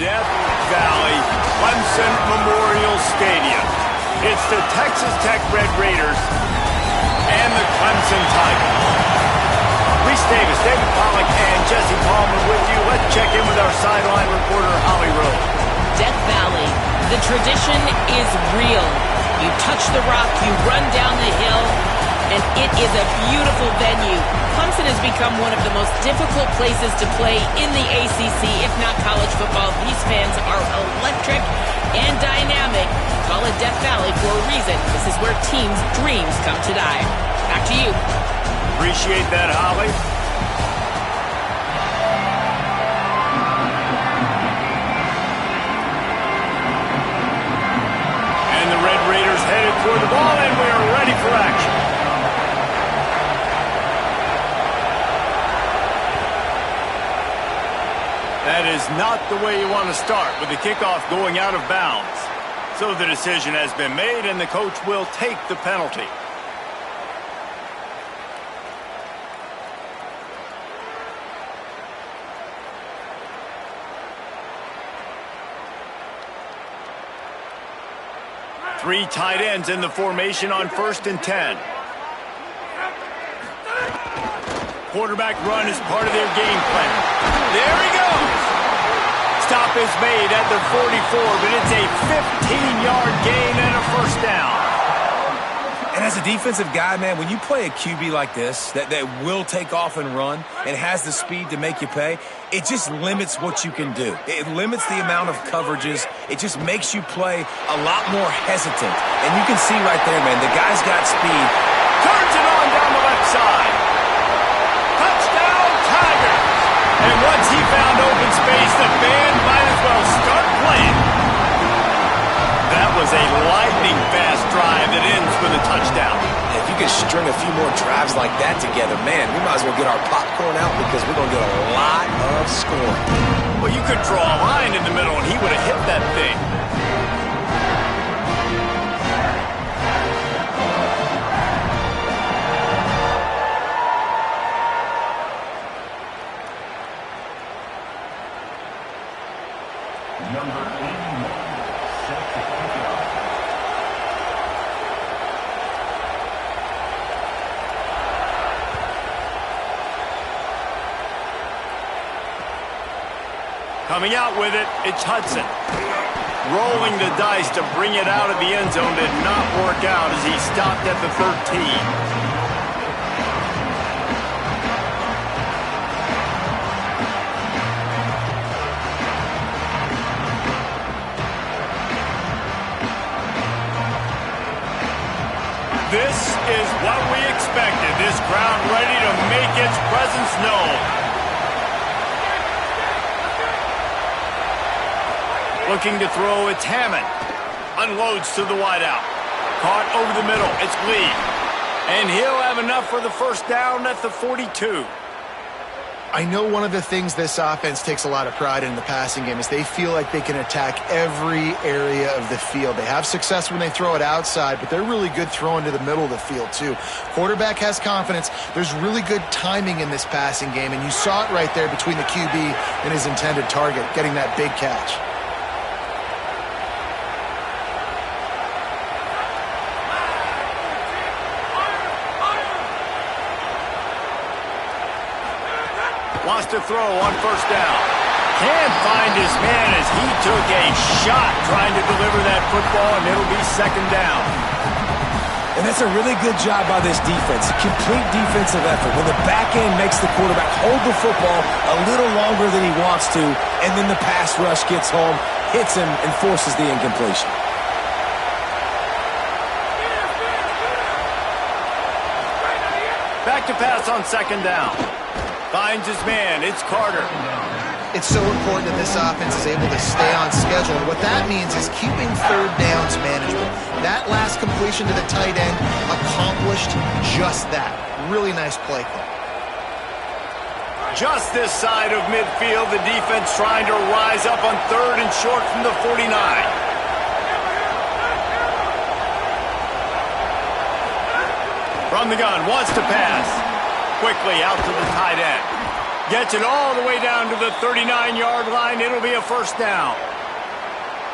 Death Valley Clemson Memorial Stadium. It's the Texas Tech Red Raiders and the Clemson Tigers. Reese Davis, David Pollack, and Jesse Palmer with you. Let's check in with our sideline reporter, Holly Rowe. Death Valley, the tradition is real. You touch the rock, you run down the hill, and it is a beautiful venue. Clemson has become one of the most difficult places to play in the ACC, if not college football. These fans are electric and dynamic. Call it Death Valley for a reason. This is where teams' dreams come to die. Back to you. Appreciate that, Holly. And the Red Raiders headed toward the ball, and we are ready for action. That is not the way you want to start, with the kickoff going out of bounds. So the decision has been made, and the coach will take the penalty. Three tight ends in the formation on 1st and 10. Quarterback run is part of their game plan. There he goes. Stop is made at the 44, but it's a 15-yard gain and a first down. And as a defensive guy, man, when you play a QB like this that will take off and run and has the speed to make you pay, it just limits what you can do. It limits the amount of coverages. It just makes you play a lot more hesitant. And you can see right there, man, the guy's got speed. Turns it on down the left side. Touchdown, Tigers! And once he found open space, the band might as well start playing. That was a lightning-fast drive that ends with a touchdown. If you could string a few more drives like that together, man, we might as well get our popcorn out because we're going to get a lot of scoring. Well, you could draw a line in the middle, and he would have hit that thing. Coming out with it, it's Hudson. Rolling the dice to bring it out of the end zone did not work out as he stopped at the 13. This is what we expected. This crowd ready to make its presence known. Looking to throw, it's Hammond. Unloads to the wideout. Caught over the middle, it's Lee. And he'll have enough for the first down at the 42. I know one of the things this offense takes a lot of pride in the passing game is they feel like they can attack every area of the field. They have success when they throw it outside, but they're really good throwing to the middle of the field too. Quarterback has confidence. There's really good timing in this passing game, and you saw it right there between the QB and his intended target, getting that big catch. Wants to throw on first down. Can't find his man as he took a shot trying to deliver that football, and it'll be second down. And that's a really good job by this defense. Complete defensive effort. When the back end makes the quarterback hold the football a little longer than he wants to, and then the pass rush gets home, hits him, and forces the incompletion. Back to pass on second down. Finds his man. It's Carter. It's so important that this offense is able to stay on schedule. And what that means is keeping third downs manageable. That last completion to the tight end accomplished just that. Really nice play call. Just this side of midfield, the defense trying to rise up on third and short from the 49. From the gun, wants to pass. Quickly out to the tight end. Gets it all the way down to the 39-yard line. It'll be a first down.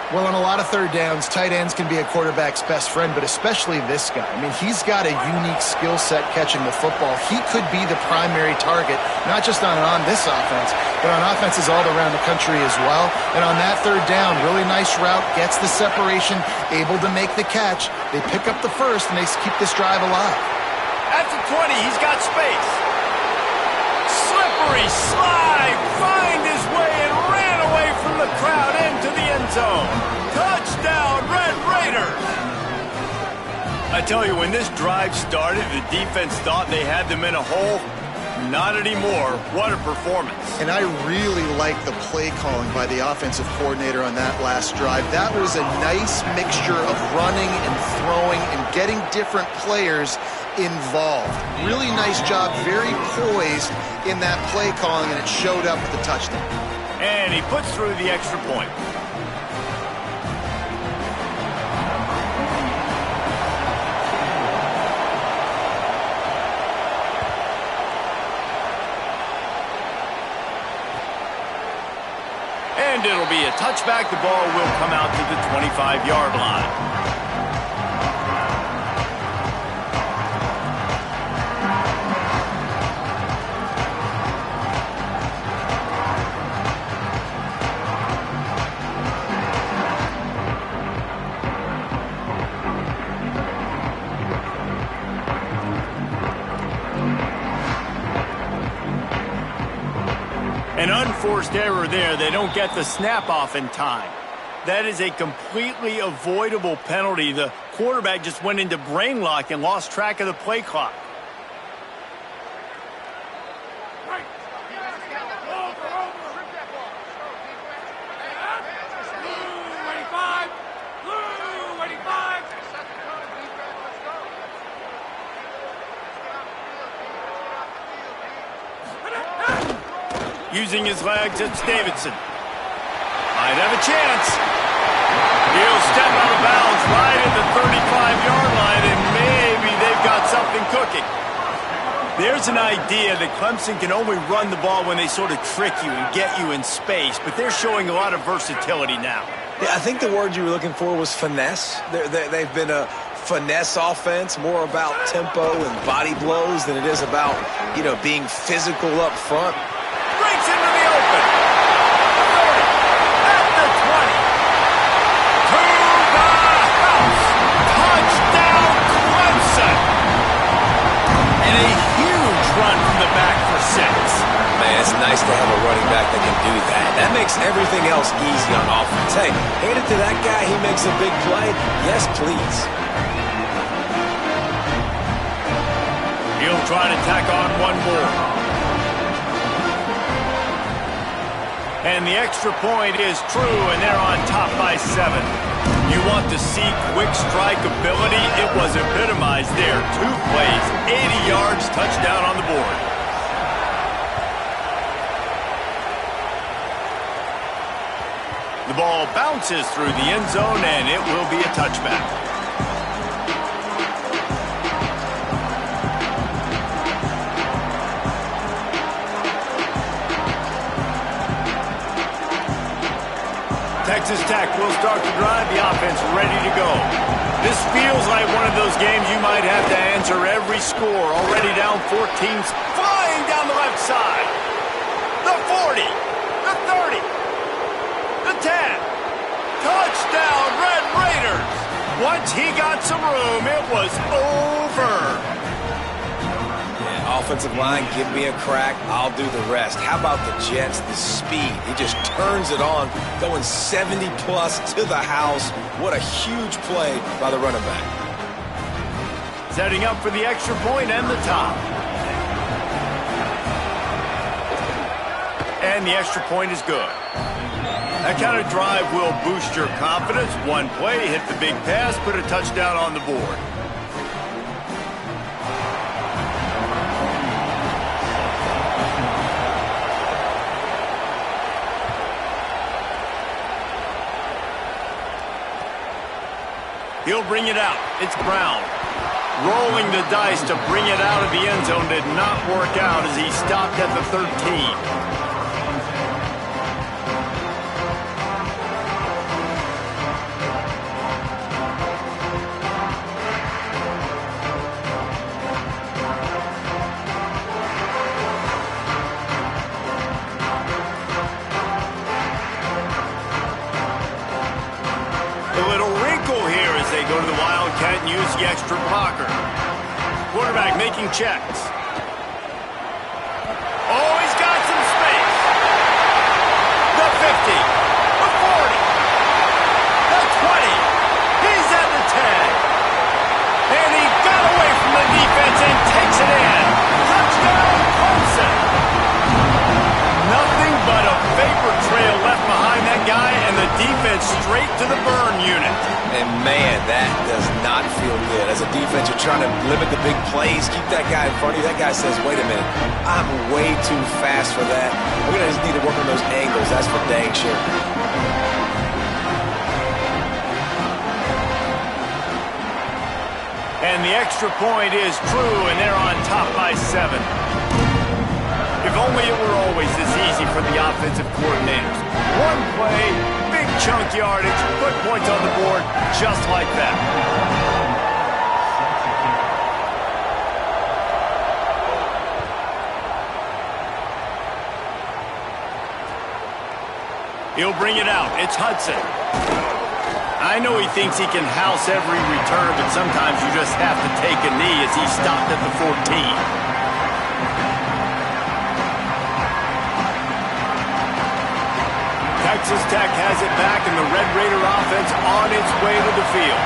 Well, on a lot of third downs, tight ends can be a quarterback's best friend, but especially this guy. I mean, he's got a unique skill set catching the football. He could be the primary target, not just on this offense, but on offenses all around the country as well. And on that third down, really nice route, gets the separation, able to make the catch. They pick up the first, and they keep this drive alive. At the 20, he's got space. Slippery slide, find his way and ran away from the crowd into the end zone. Touchdown, Red Raiders! I tell you, when this drive started, the defense thought they had them in a hole. Not anymore. What a performance. And I really like the play calling by the offensive coordinator on that last drive. That was a nice mixture of running and throwing and getting different players involved. Really nice job, very poised in that play calling, and it showed up with the touchdown. And he puts through the extra point. And it'll be a touchback. The ball will come out to the 25-yard line. An unforced error there. They don't get the snap off in time. That is a completely avoidable penalty. The quarterback just went into brain lock and lost track of the play clock. Using his legs, it's Davidson. Might have a chance. He'll step out of bounds right at the 35-yard line, and maybe they've got something cooking. There's an idea that Clemson can only run the ball when they sort of trick you and get you in space, but they're showing a lot of versatility now. Yeah, I think the word you were looking for was finesse. They've been a finesse offense, more about tempo and body blows than it is about, being physical up front. Breaks into the open. 30, at the 20. To the house. Touchdown, Clemson. And a huge run from the back for 6. Man, it's nice to have a running back that can do that. That makes everything else easy on offense. Hey, hand it to that guy. He makes a big play. Yes, please. He'll try to tack on one more. And the extra point is true, and they're on top by 7. You want to see quick strike ability? It was epitomized there. 2 plays, 80 yards, touchdown on the board. The ball bounces through the end zone, and it will be a touchback. Texas Tech will start the drive, the offense ready to go. This feels like one of those games you might have to answer every score. Already down 14, flying down the left side. The 40, the 30, the 10. Touchdown, Red Raiders. Once he got some room, it was over. Offensive line, give me a crack, I'll do the rest. How about the Jets, the speed? He just turns it on, going 70-plus to the house. What a huge play by the running back. Setting up for the extra point and the top. And the extra point is good. That kind of drive will boost your confidence. One play, hit the big pass, put a touchdown on the board. He'll bring it out. It's Brown. Rolling the dice to bring it out of the end zone did not work out as he stopped at the 13. Go to the Wildcat and use the extra blocker. Quarterback making checks. Oh, he's got some space. The 50. The 40. The 20. He's at the 10. And he got away from the defense and takes it in. Touchdown, Clemson. Nothing but a vapor trail left behind that guy and the defense straight to the burn unit. And man, that does not feel good. As a defense, you're trying to limit the big plays, keep that guy in front of you. That guy says, wait a minute, I'm way too fast for that. We're going to just need to work on those angles. That's for dang sure. And the extra point is true, and they're on top by 7. If only it were always this easy for the offensive coordinators. One play, big chunk yardage, put points on the board just like that. He'll bring it out. It's Hudson. I know he thinks he can house every return, but sometimes you just have to take a knee as he stopped at the 14. Texas Tech has it back, and the Red Raider offense on its way to the field.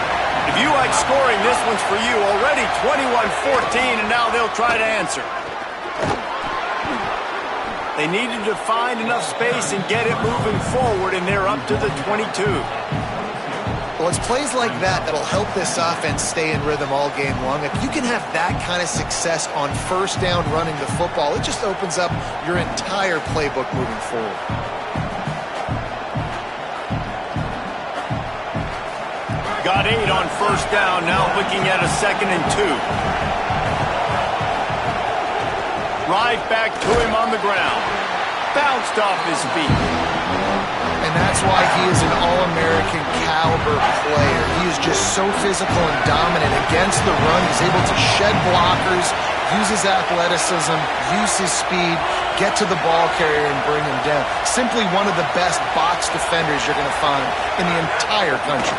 If you like scoring, this one's for you. Already 21-14, and now they'll try to answer. They needed to find enough space and get it moving forward, and they're up to the 22. Well, it's plays like that that'll help this offense stay in rhythm all game long. If you can have that kind of success on first down running the football, it just opens up your entire playbook moving forward. Got 8 on first down, now looking at a 2nd and 2. Right back to him on the ground. Bounced off his feet. And that's why he is an All-American caliber player. He is just so physical and dominant against the run. He's able to shed blockers, use his athleticism, use his speed, get to the ball carrier and bring him down. Simply one of the best box defenders you're going to find in the entire country.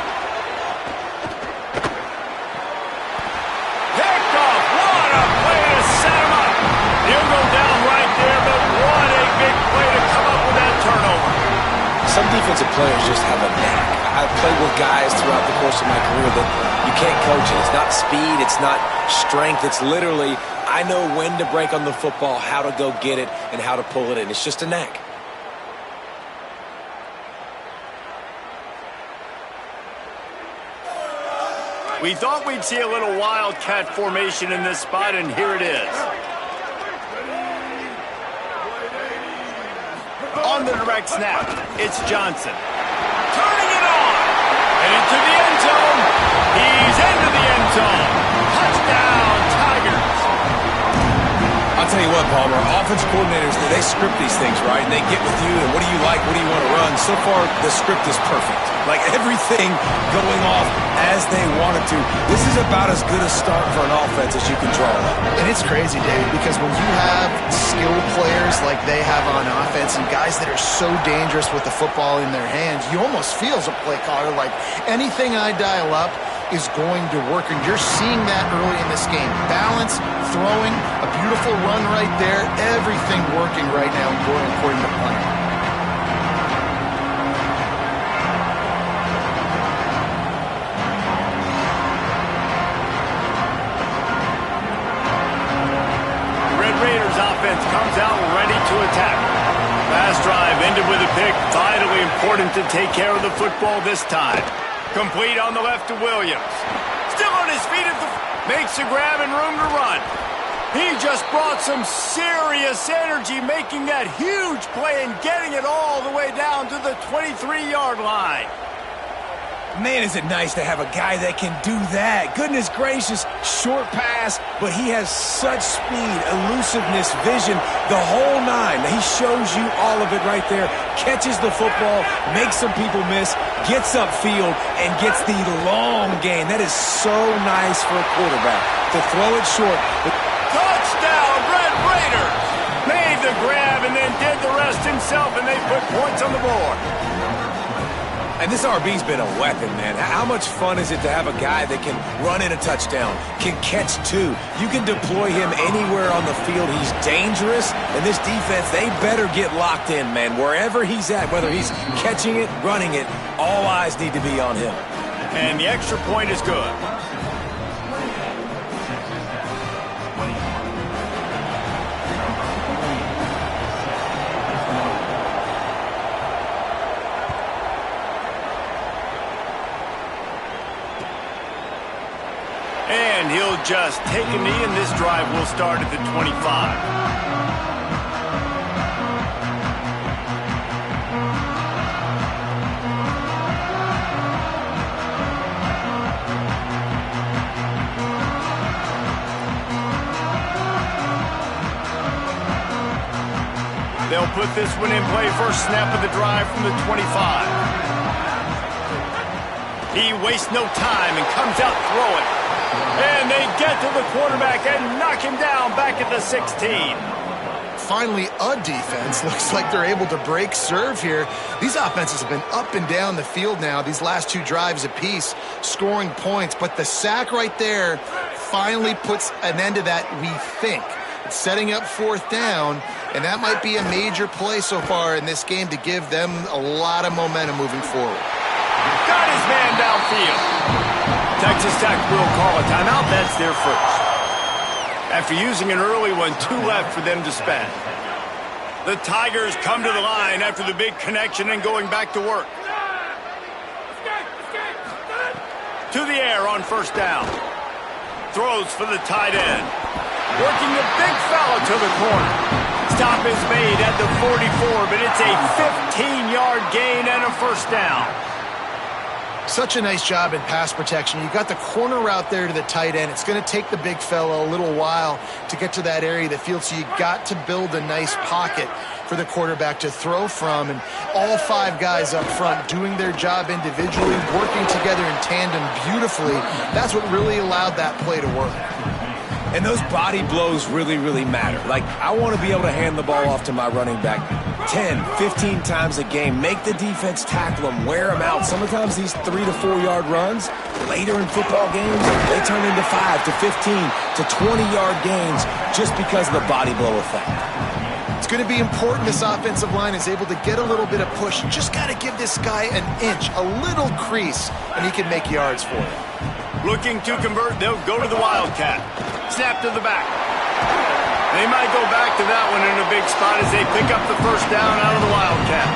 Some defensive players just have a knack. I've played with guys throughout the course of my career that you can't coach it. It's not speed, it's not strength. It's literally, I know when to break on the football, how to go get it, and how to pull it in. It's just a knack. We thought we'd see a little wildcat formation in this spot, and here it is. On the direct snap, it's Johnson. Turning it on. And into the end zone. He's into the end zone. Touchdown, Tigers. I'll tell you what, Palmer, offensive coordinators, they script these things, right? And they get with you, and what do you like, what do you want to run? So far, the script is perfect. Like everything going off as they want it to. This is about as good a start for an offense as you can draw up. And it's crazy, David, because when you have skilled players like they have on offense and guys that are so dangerous with the football in their hands, you almost feel as a play caller like anything I dial up is going to work. And you're seeing that early in this game. Balance, throwing, a beautiful run right there, everything working right now and going according to plan. Comes out ready to attack. Fast drive ended with a pick. Vitally important to take care of the football this time. Complete on the left to Williams. Still on his feet at the... Makes a grab and room to run. He just brought some serious energy making that huge play and getting it all the way down to the 23-yard line. Man, is it nice to have a guy that can do that. Goodness gracious, short pass, but he has such speed, elusiveness, vision, the whole nine. He shows you all of it right there. Catches the football, makes some people miss, gets upfield, and gets the long gain. That is so nice for a quarterback to throw it short. Touchdown, Red Raiders! Made the grab and then did the rest himself, and they put points on the board. And this RB's been a weapon, man. How much fun is it to have a guy that can run in a touchdown, can catch two? You can deploy him anywhere on the field. He's dangerous, and this defense, they better get locked in, man. Wherever he's at, whether he's catching it, running it, all eyes need to be on him. And the extra point is good. And he'll just take a knee, and this drive will start at the 25. They'll put this one in play. First snap of the drive from the 25. He wastes no time and comes out throwing. And they get to the quarterback and knock him down back at the 16. Finally, a defense. Looks like they're able to break serve here. These offenses have been up and down the field now, these last two drives apiece, scoring points. But the sack right there finally puts an end to that, we think. It's setting up fourth down, and that might be a major play so far in this game to give them a lot of momentum moving forward. Got his man downfield. Texas Tech will call a timeout. That's their first. After using an early one, 2 left for them to spend. The Tigers come to the line after the big connection and going back to work. To the air on first down. Throws for the tight end. Working the big fella to the corner. Stop is made at the 44, but it's a 15-yard gain and a first down. Such a nice job in pass protection. You got the corner route there to the tight end. It's going to take the big fella a little while to get to that area of the field, so you got to build a nice pocket for the quarterback to throw from. And all 5 guys up front doing their job individually, working together in tandem beautifully. That's what really allowed that play to work. And those body blows really, really matter. Like, I want to be able to hand the ball off to my running back 10, 15 times a game. Make the defense tackle them, wear them out. Sometimes these 3 to 4 yard runs, later in football games, they turn into 5 to 15 to 20-yard gains just because of the body blow effect. It's going to be important this offensive line is able to get a little bit of push. Just got to give this guy an inch, a little crease, and he can make yards for it. Looking to convert, they'll go to the Wildcat. Snap to the back. They might go back to that one in a big spot as they pick up the first down out of the Wildcat.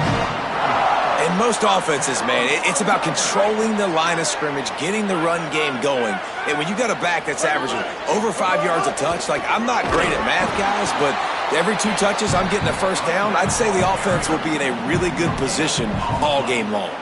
In most offenses, man, it's about controlling the line of scrimmage, getting the run game going. And when you got a back that's averaging over 5 yards a touch, like, I'm not great at math, guys, but every 2 touches I'm getting a first down, I'd say the offense will be in a really good position all game long.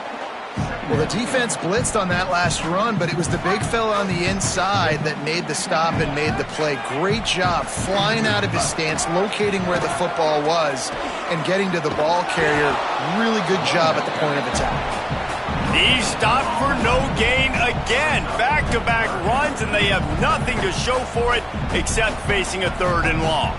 Well, the defense blitzed on that last run, but it was the big fella on the inside that made the stop and made the play. Great job flying out of his stance, locating where the football was, and getting to the ball carrier. Really good job at the point of attack. He stopped for no gain again. Back-to-back runs, and they have nothing to show for it except facing a 3rd and long.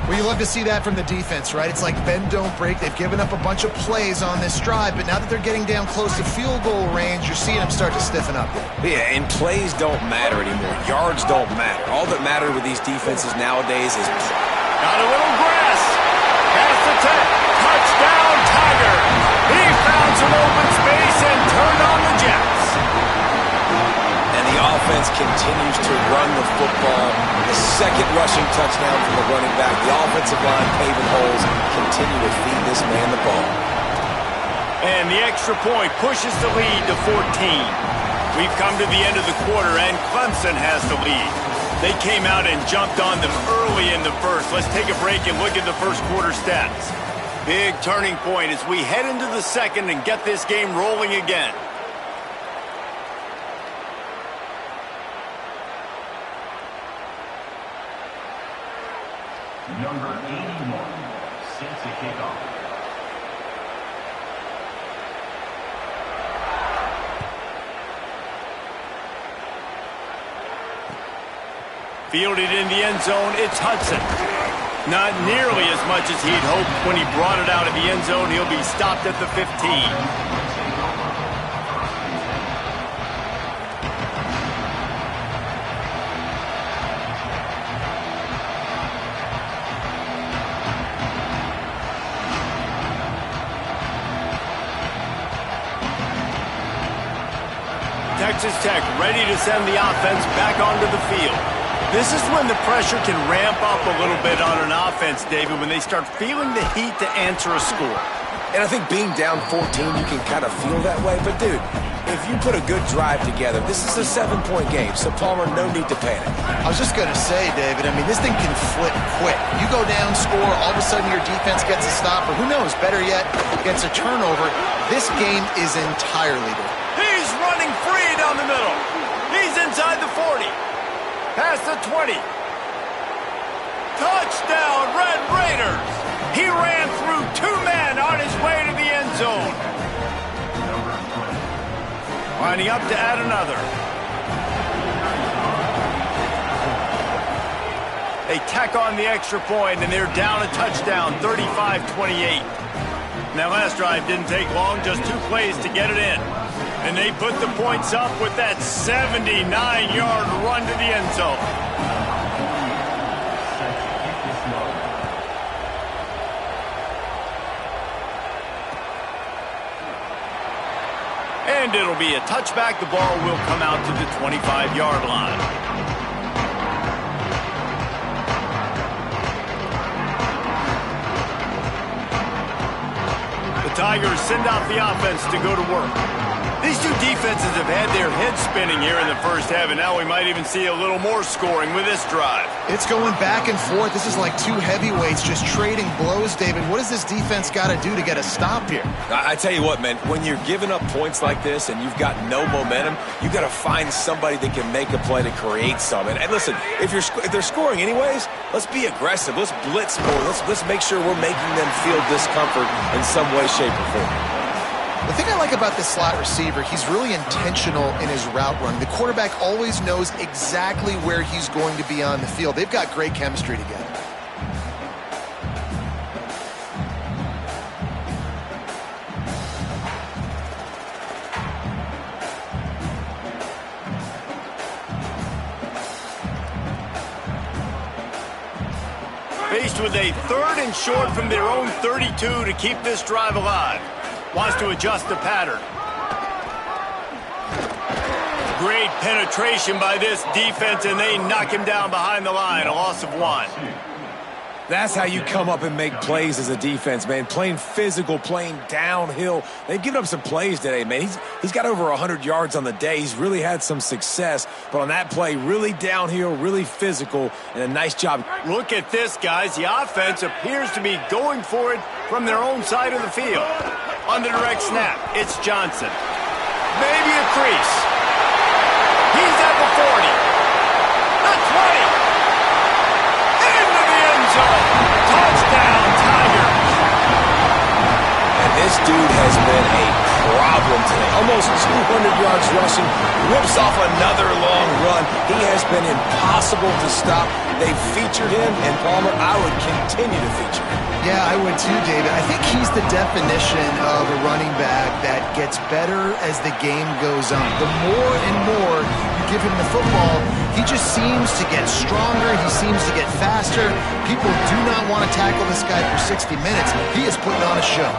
Well, you love to see that from the defense, right? It's like bend, don't break. They've given up a bunch of plays on this drive, but now that they're getting down close to field goal range, you're seeing them start to stiffen up. Yeah, and plays don't matter anymore. Yards don't matter. All that matters with these defenses nowadays is... Got a little grass. Pass the 10. Touchdown, Tiger. He found some open space and turned on the Jets. And the offense continues to run the football. The second rushing touchdown from the running back. The offensive line paving holes. Continue to feed this man the ball. And the extra point pushes the lead to 14. We've come to the end of the quarter, and Clemson has the lead. They came out and jumped on them early in the first. Let's take a break and look at the first quarter stats. Big turning point as we head into the second and get this game rolling again. Number 81 sets a kickoff. Fielded in the end zone, it's Hudson. Not nearly as much as he'd hoped when he brought it out of the end zone. He'll be stopped at the 15. Texas Tech ready to send the offense back onto the field. This is when the pressure can ramp up a little bit on an offense, David, when they start feeling the heat to answer a score. And I think being down 14, you can kind of feel that way. But, dude, if you put a good drive together, this is a 7-point game. So, Palmer, no need to panic. I was just going to say, David, I mean, this thing can flip quick. You go down, score, all of a sudden your defense gets a stop, or who knows, better yet, gets a turnover. This game is entirely different. He's running free down the middle. He's inside the 40. Past the 20. Touchdown, Red Raiders. He ran through 2 men on his way to the end zone. Lining up to add another. They tack on the extra point, and they're down a touchdown, 35-28. That last drive didn't take long, just 2 plays to get it in. And they put the points up with that 79-yard run to the end zone. And it'll be a touchback. The ball will come out to the 25-yard line. The Tigers send out the offense to go to work. These two defenses have had their heads spinning here in the first half, and now we might even see a little more scoring with this drive. It's going back and forth. This is like 2 heavyweights just trading blows, David. What does this defense got to do to get a stop here? I tell you what, man, when you're giving up points like this and you've got no momentum, you got to find somebody that can make a play to create some. And listen, if they're scoring anyways, let's be aggressive. Let's blitz more. Let's make sure we're making them feel discomfort in some way, shape, or form. The thing I like about this slot receiver, he's really intentional in his route run. The quarterback always knows exactly where he's going to be on the field. They've got great chemistry together. Faced with a 3rd and short from their own 32 to keep this drive alive. Wants to adjust the pattern. Great penetration by this defense, and they knock him down behind the line. A loss of 1. That's how you come up and make plays as a defense, man. Playing physical, playing downhill. They've given up some plays today, man. He's got over 100 yards on the day. He's really had some success. But on that play, really downhill, really physical, and a nice job. Look at this, guys. The offense appears to be going for it from their own side of the field. On the direct snap, it's Johnson. Maybe a crease. He's at the 40. The 20. Into the end zone. Touchdown, Tigers. And this dude has been a problem today. Almost 200 yards rushing. Whips off another long run. He has been impossible to stop. They've featured him, and Palmer, I would continue to feature him. Yeah, I would too, David. I think he's the definition of a running back that gets better as the game goes on. The more and more you give him the football, he just seems to get stronger. He seems to get faster. People do not want to tackle this guy for 60 minutes. He is putting on a show.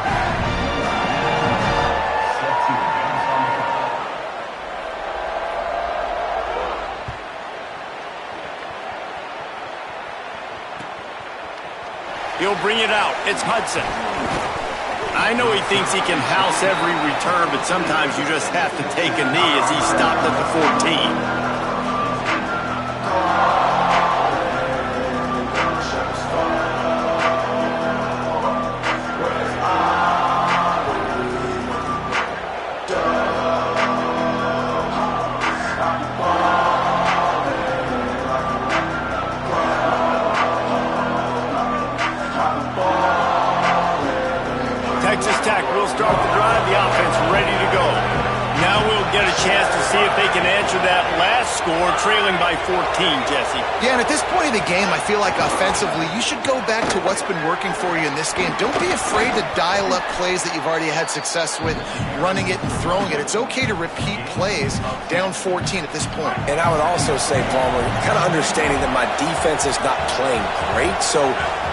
He'll bring it out. It's Hudson. I know he thinks he can house every return, but sometimes you just have to take a knee as he stopped at the 14. see if they can answer that last score, trailing by 14, Jesse. Yeah, and at this point of the game, I feel like offensively, you should go back to what's been working for you in this game. Don't be afraid to dial up plays that you've already had success with, running it and throwing it. It's okay to repeat plays down 14 at this point. And I would also say, Palmer, kind of understanding that my defense is not playing great, so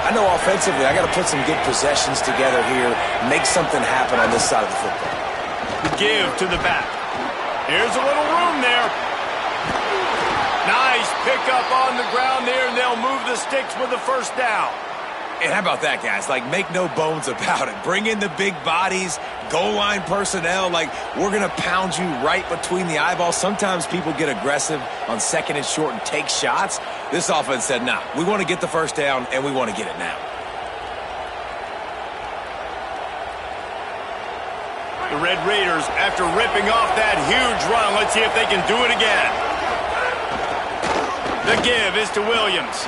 I know offensively I got to put some good possessions together here, make something happen on this side of the football. Give to the back. Here's a little room there. Nice pickup on the ground there, and they'll move the sticks with the first down. And how about that, guys? Like, make no bones about it. Bring in the big bodies, goal line personnel. Like, we're going to pound you right between the eyeballs. Sometimes people get aggressive on second and short and take shots. This offense said, nah, we want to get the first down, and we want to get it now. The Red Raiders, after ripping off that huge run, let's see if they can do it again. The give is to Williams.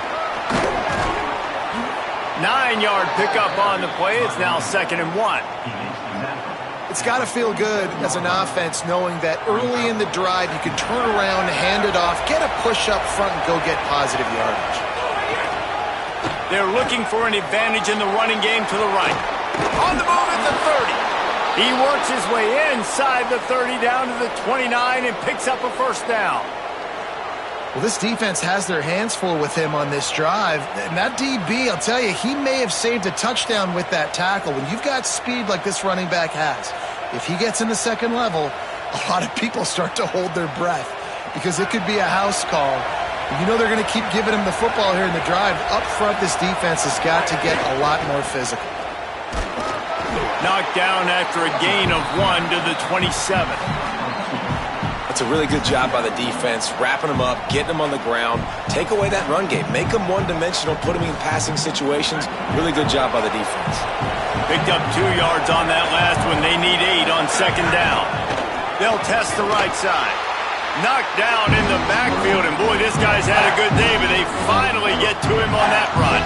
9-yard pickup on the play. It's now 2nd and 1. It's got to feel good as an offense knowing that early in the drive you can turn around, hand it off, get a push up front, and go get positive yardage. They're looking for an advantage in the running game to the right. On the move at the 30. He works his way inside the 30 down to the 29 and picks up a first down. Well, this defense has their hands full with him on this drive. And that DB, I'll tell you, he may have saved a touchdown with that tackle. When you've got speed like this running back has, if he gets in the second level, a lot of people start to hold their breath because it could be a house call. And you know they're going to keep giving him the football here in the drive. Up front, this defense has got to get a lot more physical. Knocked down after a gain of 1 to the 27. That's a really good job by the defense, wrapping them up, getting them on the ground, take away that run game, make them one-dimensional, put them in passing situations. Really good job by the defense. Picked up 2 yards on that last one. They need 8 on 2nd down. They'll test the right side. Knocked down in the backfield, and boy, this guy's had a good day, but they finally get to him on that run.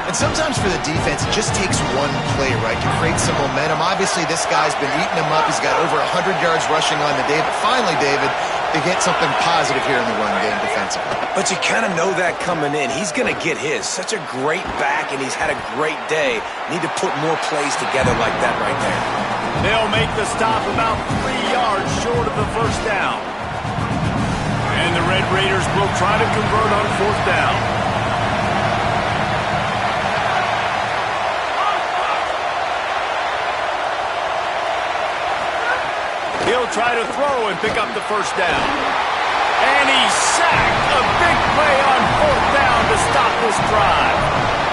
And sometimes for the defense, it just takes one play, right, to create some momentum. Obviously, this guy's been eating him up. He's got over 100 yards rushing on the day. But finally, David, they get something positive here in the run game defensively. But you kind of know that coming in. He's going to get his. Such a great back, and he's had a great day. Need to put more plays together like that right there. They'll make the stop about 3 yards short of the first down. And the Red Raiders will try to convert on 4th down. He'll try to throw and pick up the first down. And he's sacked. A big play on 4th down to stop this drive.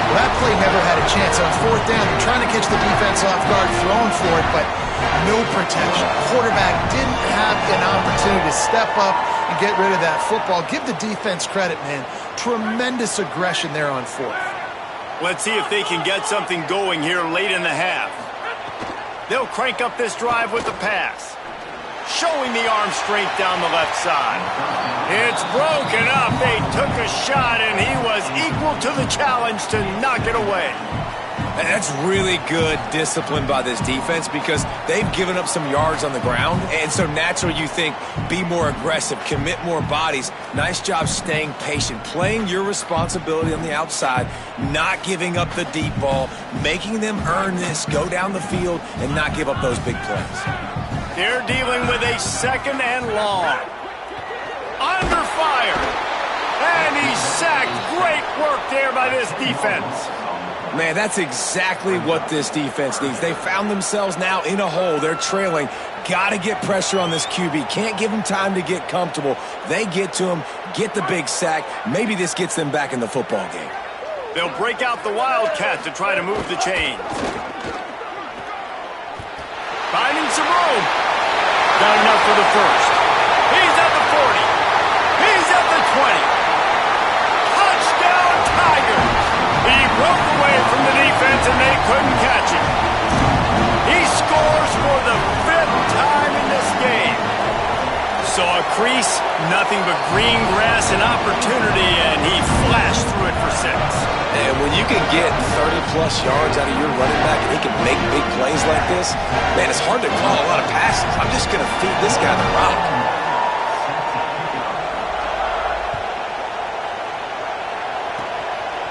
Well, that play never had a chance. On 4th down, they're trying to catch the defense off guard, throwing for it, but no protection. Quarterback didn't have an opportunity to step up and get rid of that football. Give the defense credit, man. Tremendous aggression there on 4th. Let's see if they can get something going here late in the half. They'll crank up this drive with the pass. Showing the arm strength down the left side. It's broken up. They took a shot, and he was equal to the challenge to knock it away. And that's really good discipline by this defense because they've given up some yards on the ground. And so naturally you think, be more aggressive, commit more bodies. Nice job staying patient, playing your responsibility on the outside, not giving up the deep ball, making them earn this, go down the field, and not give up those big plays. They're dealing with a 2nd and long. Under fire. And he's sacked. Great work there by this defense. Man, that's exactly what this defense needs. They found themselves now in a hole. They're trailing. Got to get pressure on this QB. Can't give him time to get comfortable. They get to him, get the big sack. Maybe this gets them back in the football game. They'll break out the Wildcat to try to move the chains. Finding some room. Not enough for the first. He's at the 40. He's at the 20. Touchdown, Tigers. He broke away from the defense and they couldn't catch him. He scores for the 5th time in this game. Saw a crease, nothing but green grass and opportunity, and he flashed through it for 6. And when you can get 30-plus yards out of your running back and he can make big plays like this, man, it's hard to call a lot of passes. I'm just going to feed this guy the rock.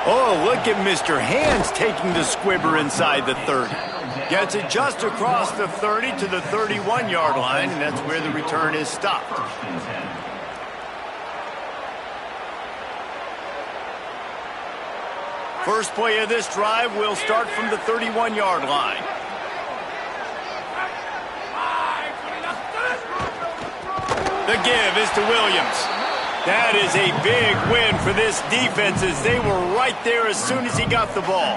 Oh, look at Mr. Hands taking the squibber inside the 30. Gets it just across the 30 to the 31-yard line, and that's where the return is stopped. First play of this drive will start from the 31-yard line. The give is to Williams. That is a big win for this defense as they were right there as soon as he got the ball.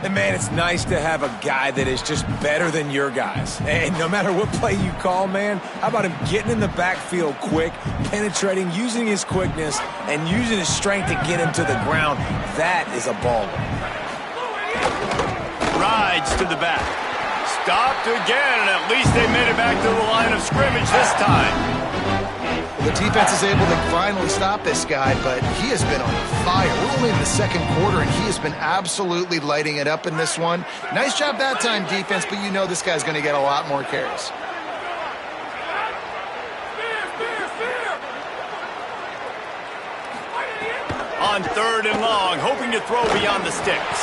And, man, it's nice to have a guy that is just better than your guys. And no matter what play you call, man, how about him getting in the backfield quick, penetrating, using his quickness, and using his strength to get him to the ground. That is a baller. Rides to the back. Stopped again, and at least they made it back to the line of scrimmage this time. The defense is able to finally stop this guy, but he has been on fire. We're only in the second quarter, and he has been absolutely lighting it up in this one. Nice job that time, defense, but you know this guy's going to get a lot more carries. On 3rd and long, hoping to throw beyond the sticks.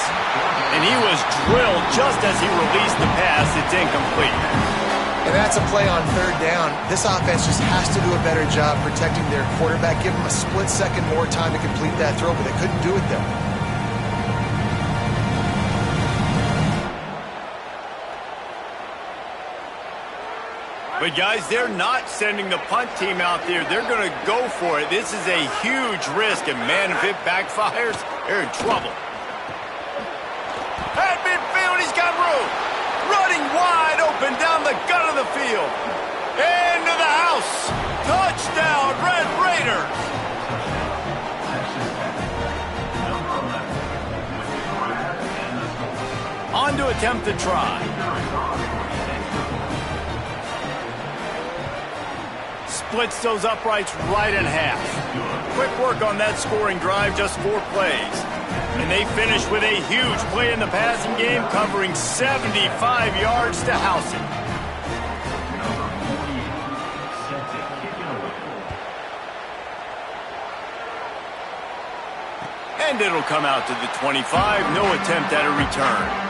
And he was drilled just as he released the pass. It's incomplete. And that's a play on 3rd down. This offense just has to do a better job protecting their quarterback. Give them a split second more time to complete that throw, but they couldn't do it there. But, guys, they're not sending the punt team out there. They're going to go for it. This is a huge risk, and, man, if it backfires, they're in trouble. At midfield, he's got room. Running wide open down the gut of the field. Into the house. Touchdown, Red Raiders. On to attempt the try. Splits those uprights right in half. Quick work on that scoring drive, just 4 plays. And they finish with a huge play in the passing game, covering 75 yards to house it. And it'll come out to the 25. No attempt at a return.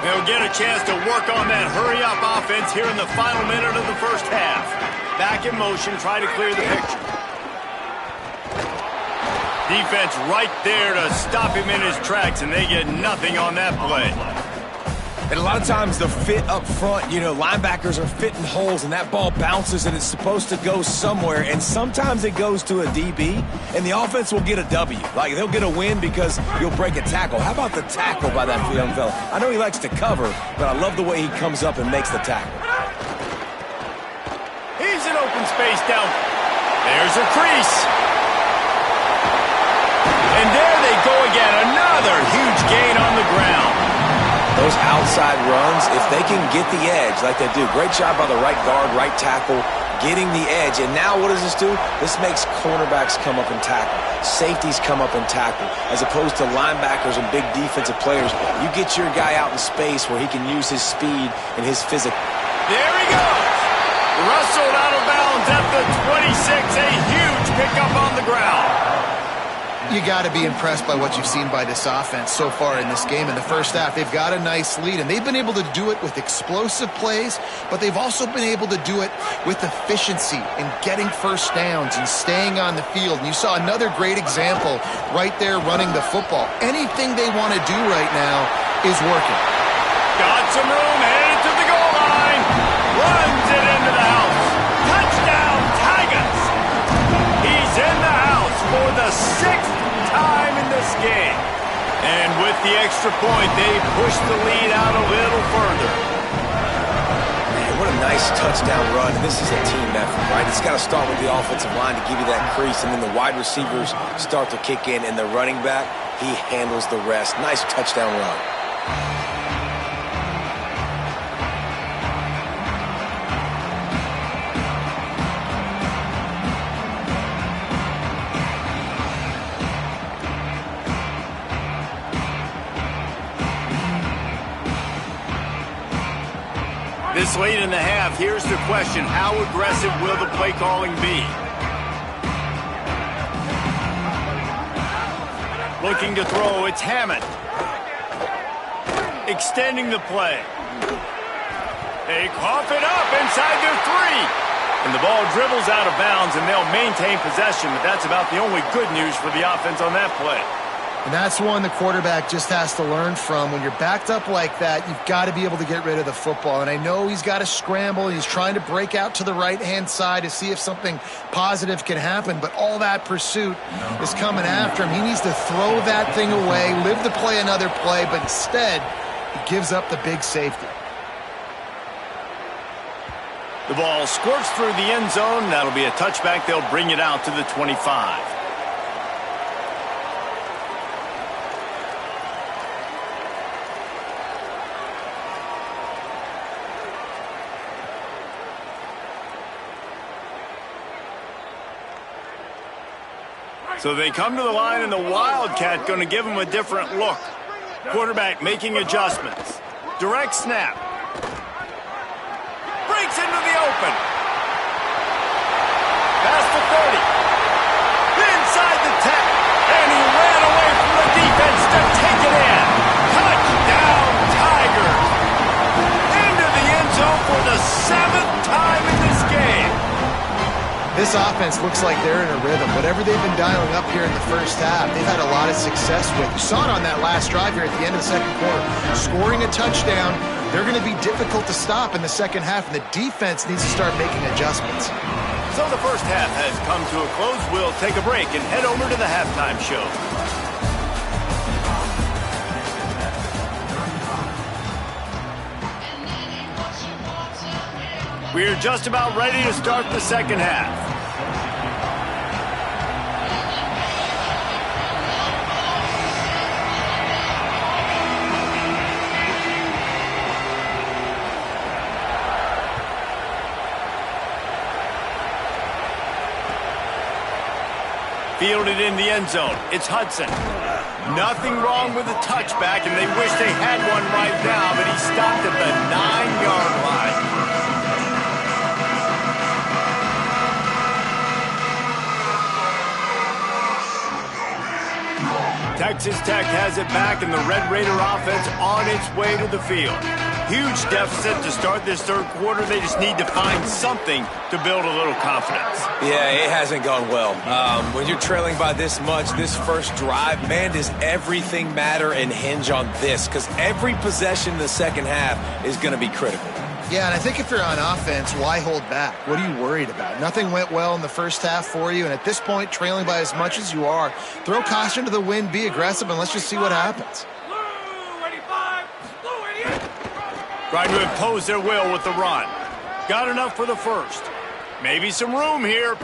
They'll get a chance to work on that hurry-up offense here in the final minute of the first half. Back in motion, try to clear the picture. Defense right there to stop him in his tracks, and they get nothing on that play. And a lot of times the fit up front, you know, linebackers are fitting holes, and that ball bounces, and it's supposed to go somewhere, and sometimes it goes to a DB, and the offense will get a W. Like, they'll get a win because you'll break a tackle. How about the tackle by that young fella? I know he likes to cover, but I love the way he comes up and makes the tackle. He's in open space down. There's a crease. And there they go again. Another huge gain on the ground. Those outside runs, if they can get the edge like they do, great job by the right guard, right tackle, getting the edge. And now what does this do? This makes cornerbacks come up and tackle. Safeties come up and tackle. As opposed to linebackers and big defensive players, you get your guy out in space where he can use his speed and his physical. There he goes. Rustled out of bounds at the 26. A huge pickup on the ground. You got to be impressed by what you've seen by this offense so far in this game. In the first half, they've got a nice lead, and they've been able to do it with explosive plays, but they've also been able to do it with efficiency and getting first downs and staying on the field. And you saw another great example right there running the football. Anything they want to do right now is working. Got some room, headed to the goal line. Runs it into the house. Touchdown, Tigers. He's in the house for the 6th time in this game. And with the extra point, they push the lead out a little further. Man, what a nice touchdown run. This is a team effort, right? It's got to start with the offensive line to give you that crease, and then the wide receivers start to kick in, and the running back, he handles the rest. Nice touchdown run. This late in the half, here's the question. How aggressive will the play calling be? Looking to throw, it's Hammond. Extending the play. They cough it up inside their 3. And the ball dribbles out of bounds, and they'll maintain possession, but that's about the only good news for the offense on that play. And that's one the quarterback just has to learn from. When you're backed up like that, you've got to be able to get rid of the football. And I know he's got to scramble. He's trying to break out to the right-hand side to see if something positive can happen. But all that pursuit is coming after him. He needs to throw that thing away, live to play another play, but instead he gives up the big safety. The ball squirts through the end zone. That'll be a touchback. They'll bring it out to the 25. So they come to the line, and the Wildcat going to give them a different look. Quarterback making adjustments. Direct snap. Breaks into the open. Past the 30. Inside the 10. And he ran away from the defense to take it in. Touchdown, Tigers. Into the end zone for the 7th time in this game. This offense looks like they're in a rhythm. Whatever they've been dialing up here in the first half, they've had a lot of success with. You saw it on that last drive here at the end of the second quarter. Scoring a touchdown, they're going to be difficult to stop in the second half, and the defense needs to start making adjustments. So the first half has come to a close. We'll take a break and head over to the halftime show. We're just about ready to start the second half. Fielded in the end zone. It's Hudson. Nothing wrong with the touchback, and they wish they had one right now, but he stopped at the 9-yard line. Texas Tech has it back, and the Red Raider offense on its way to the field. Huge deficit to start this third quarter. They just need to find something to build a little confidence. Yeah, it hasn't gone well. When you're trailing by this much, this first drive, man, does everything matter and hinge on this, because every possession in the second half is going to be critical. Yeah, and I think if you're on offense, why hold back? What are you worried about? Nothing went well in the first half for you, and at this point, trailing by as much as you are, throw caution to the wind, be aggressive, and let's just see what happens. Trying to impose their will with the run. Got enough for the first. Maybe some room here.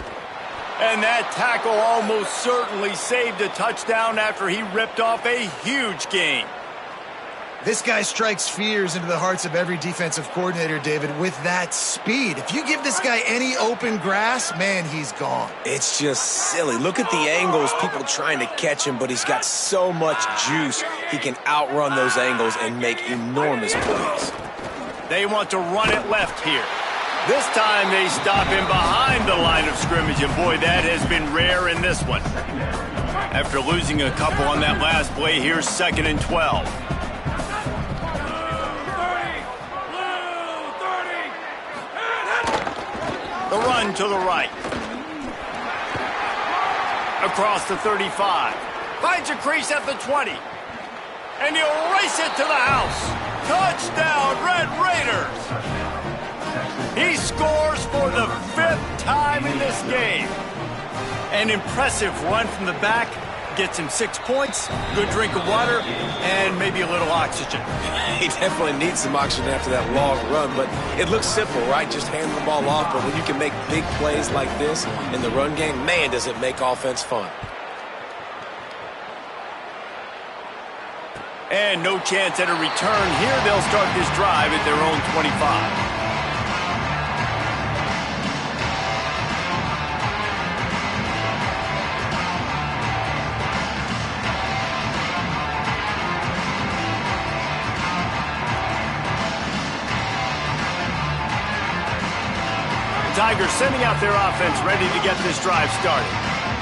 And that tackle almost certainly saved a touchdown after he ripped off a huge gain. This guy strikes fears into the hearts of every defensive coordinator, David, with that speed. If you give this guy any open grass, man, he's gone. It's just silly. Look at the angles, people trying to catch him, but he's got so much juice, he can outrun those angles and make enormous plays. They want to run it left here. This time they stop him behind the line of scrimmage, and boy, that has been rare in this one. After losing a couple on that last play, here's 2nd and 12. The run to the right. Across the 35. Finds a crease at the 20. And he'll race it to the house. Touchdown, Red Raiders. He scores for the 5th time in this game. An impressive run from the back. Gets him 6 points, good drink of water, and maybe a little oxygen. He definitely needs some oxygen after that long run, but it looks simple, right? Just hand the ball off, but when you can make big plays like this in the run game, man, does it make offense fun. And no chance at a return here. They'll start this drive at their own 25. Tigers sending out their offense ready to get this drive started.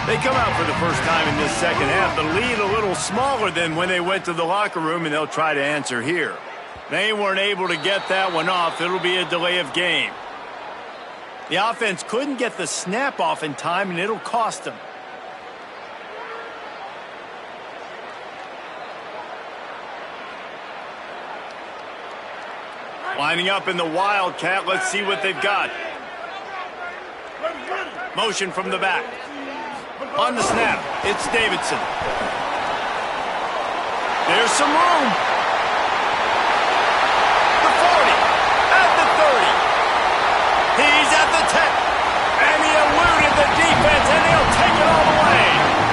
They come out for the first time in this second half. The lead a little smaller than when they went to the locker room, and they'll try to answer here. They weren't able to get that one off. It'll be a delay of game. The offense couldn't get the snap off in time, and it'll cost them. Lining up in the Wildcat. Let's see what they've got. Motion from the back. On the snap, it's Davidson. There's some room. The 40, at the 30. He's at the 10. And he eluded the defense, and he'll take it all the way.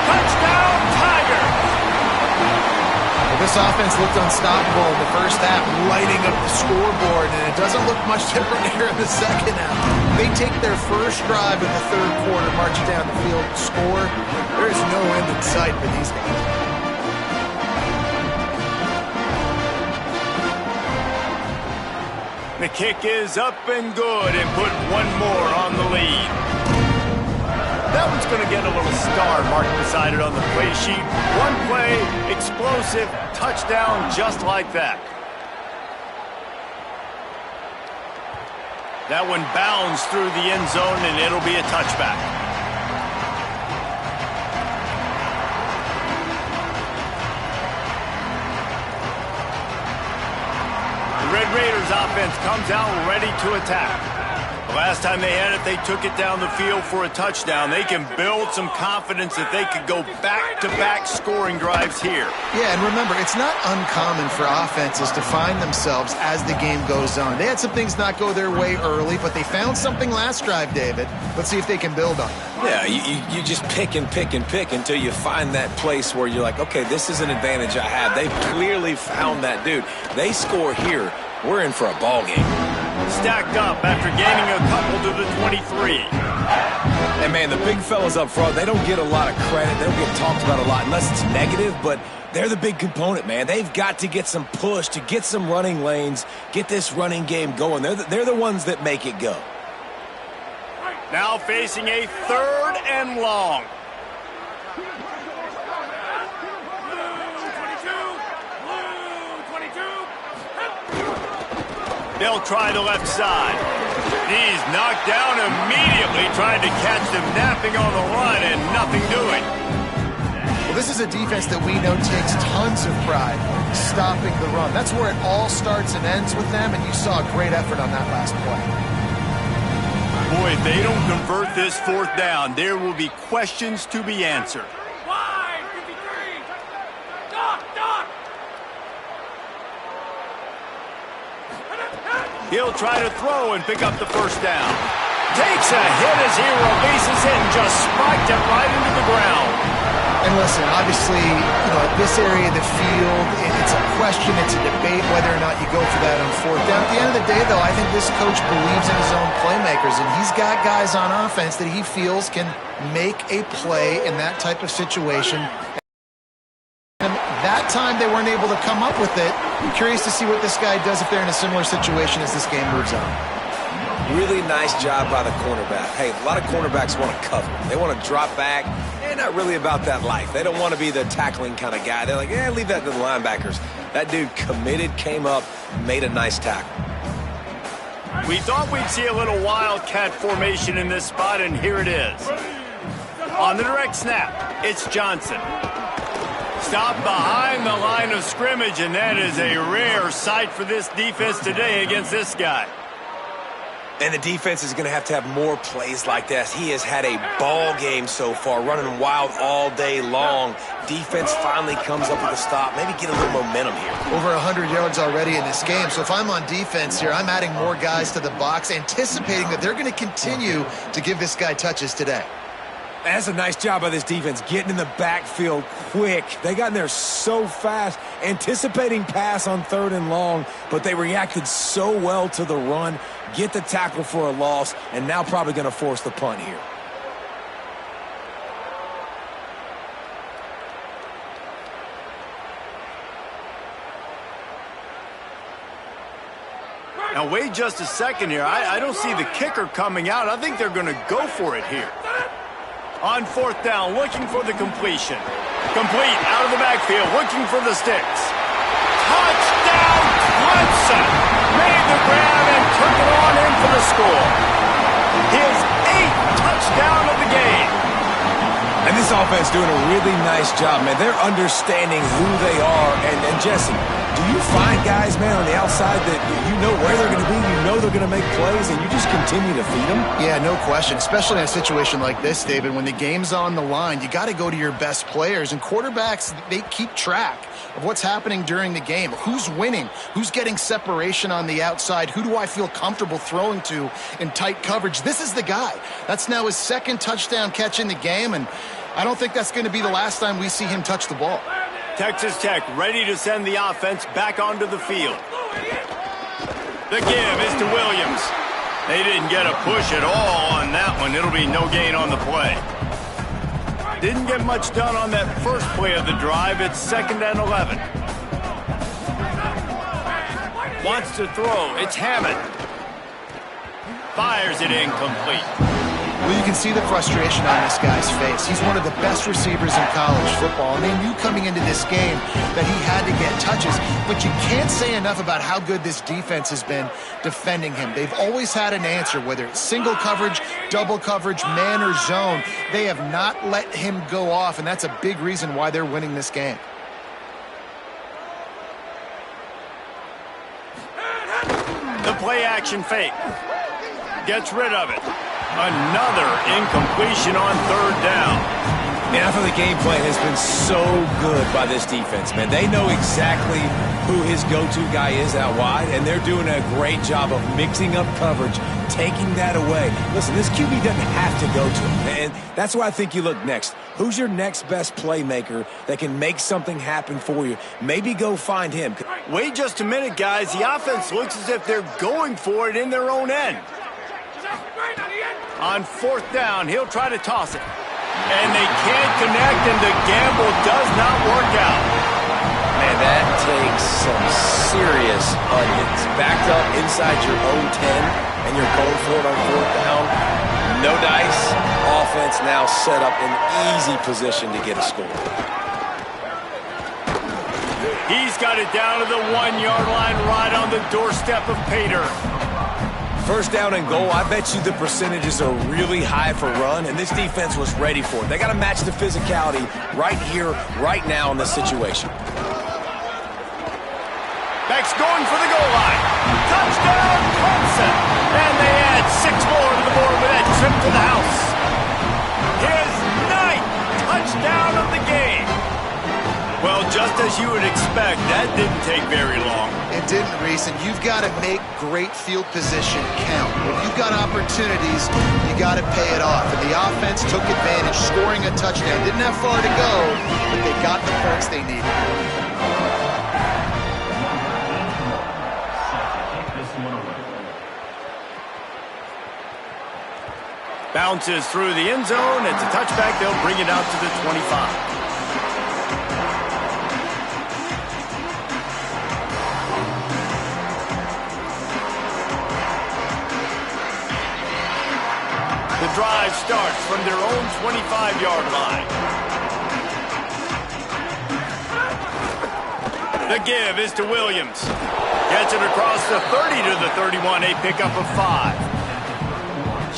Touchdown, Tigers. Well, this offense looked unstoppable in the first half, lighting up the scoreboard, and it doesn't look much different here in the second half. They take their first drive in the third quarter, march down the field, score. There is no end in sight for these guys. The kick is up and good and put one more on the lead. That one's going to get a little star marked beside it on the play sheet. One play, explosive, touchdown just like that. That one bounds through the end zone, and it'll be a touchback. The Red Raiders offense comes out ready to attack. The last time they had it, they took it down the field for a touchdown. They can build some confidence that they could go back-to-back scoring drives here. Yeah, and remember, it's not uncommon for offenses to find themselves as the game goes on. They had some things not go their way early, but they found something last drive, David. Let's see if they can build on that. Yeah, you just pick and pick and pick until you find that place where you're like, okay, this is an advantage I have. They've clearly found that, dude. They score here, we're in for a ball game. Stacked up after gaining a couple to the 23. And, man, the big fellas up front, they don't get a lot of credit. They don't get talked about a lot unless it's negative, but they're the big component, man. They've got to get some push, to get some running lanes, get this running game going. They're the ones that make it go. Now facing a 3rd and long. They'll try the left side. He's knocked down immediately, trying to catch them napping on the run and nothing doing. Well, this is a defense that we know takes tons of pride stopping the run. That's where it all starts and ends with them, and you saw a great effort on that last play. Boy, if they don't convert this 4th down, there will be questions to be answered. He'll try to throw and pick up the 1st down. Takes a hit as he releases it and just spiked it right into the ground. And listen, obviously, at this area of the field, it's a question, it's a debate whether or not you go for that on 4th down. At the end of the day, though, I think this coach believes in his own playmakers, and he's got guys on offense that he feels can make a play in that type of situation. That time they weren't able to come up with it. I'm curious to see what this guy does if they're in a similar situation as this game moves on. Really nice job by the cornerback. Hey, a lot of cornerbacks want to cover. They want to drop back. They're not really about that life. They don't want to be the tackling kind of guy. They're like, leave that to the linebackers. That dude committed, came up, made a nice tackle. We thought we'd see a little Wildcat formation in this spot, and here it is. On the direct snap, it's Johnson. Stopped behind the line of scrimmage, and that is a rare sight for this defense today against this guy. And the defense is going to have more plays like this. He has had a ball game so far, running wild all day long. Defense finally comes up with a stop, maybe get a little momentum here. Over 100 yards already in this game. So if I'm on defense here, I'm adding more guys to the box, anticipating that they're going to continue to give this guy touches today. That's a nice job by this defense, getting in the backfield quick. They got in there so fast, anticipating pass on 3rd and long, but they reacted so well to the run, get the tackle for a loss, and now probably going to force the punt here. Now, wait just a second here. I don't see the kicker coming out. I think they're going to go for it here. On fourth down, looking for the completion. Complete, out of the backfield, looking for the sticks. Touchdown, Clemson! Made the grab and took it on in for the score. His 8th touchdown of the game. And this offense doing a really nice job, man. They're understanding who they are. And Jesse, do you find guys, man, on the outside that you know where they're going to be, you know they're going to make plays, and you just continue to feed them? Yeah, no question, especially in a situation like this, David. When the game's on the line, you got to go to your best players. And quarterbacks, they keep track of what's happening during the game. Who's winning? Who's getting separation on the outside? Who do I feel comfortable throwing to in tight coverage? This is the guy. That's now his 2nd touchdown catch in the game, and I don't think that's going to be the last time we see him touch the ball. Texas Tech ready to send the offense back onto the field. The give is to Williams. They didn't get a push at all on that one. It'll be no gain on the play. Didn't get much done on that first play of the drive. It's 2nd and 11. Wants to throw. It's Hammond. Fires it incomplete. Well, you can see the frustration on this guy's face. He's one of the best receivers in college football, and they knew coming into this game that he had to get touches. But you can't say enough about how good this defense has been defending him. They've always had an answer, whether it's single coverage, double coverage, man or zone. They have not let him go off, and that's a big reason why they're winning this game. The play action fake. Gets rid of it. Another incompletion on 3rd down. Man, I feel the game plan has been so good by this defense, man. They know exactly who his go-to guy is out wide, and they're doing a great job of mixing up coverage, taking that away. Listen, this QB doesn't have to go to him, and that's where I think you look next. Who's your next best playmaker that can make something happen for you? Maybe go find him. Wait just a minute, guys. The offense looks as if they're going for it in their own end. On 4th down, he'll try to toss it. And they can't connect, and the gamble does not work out. Man, that takes some serious onions. Backed up inside your own 10, and you're going for it on 4th down. No dice. Offense now set up in easy position to get a score. He's got it down to the 1-yard line right on the doorstep of Pater. 1st down and goal, I bet you the percentages are really high for run, and this defense was ready for it. They got to match the physicality right here, right now in this situation. Beck's going for the goal line. Touchdown, Clemson. And they add 6 more to the board with that trip to the house. His 9th touchdown of the game. Well, just as you would expect, that didn't take very long. It didn't, Reese, and you've got to make great field position count. When you've got opportunities, you got to pay it off. And the offense took advantage, scoring a touchdown. Didn't have far to go, but they got the points they needed. Bounces through the end zone. It's a touchback. They'll bring it out to the 25. The drive starts from their own 25-yard line. The give is to Williams. Gets it across the 30 to the 31, a pickup of 5.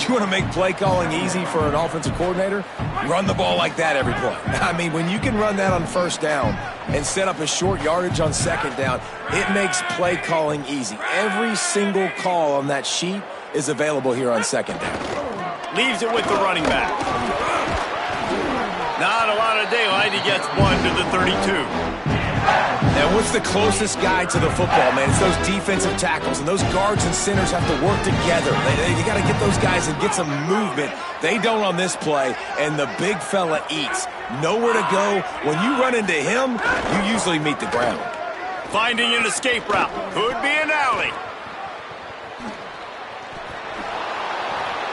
You want to make play calling easy for an offensive coordinator? Run the ball like that every play. I mean, when you can run that on 1st down and set up a short yardage on 2nd down, it makes play calling easy. Every single call on that sheet is available here on 2nd down. Leaves it with the running back. Not a lot of daylight. He gets 1 to the 32. Now, what's the closest guy to the football, man? It's those defensive tackles, and those guards and centers have to work together. You got to get those guys and get some movement. They don't on this play, and the big fella eats. Nowhere to go. When you run into him, you usually meet the ground. Finding an escape route. Could be an alley.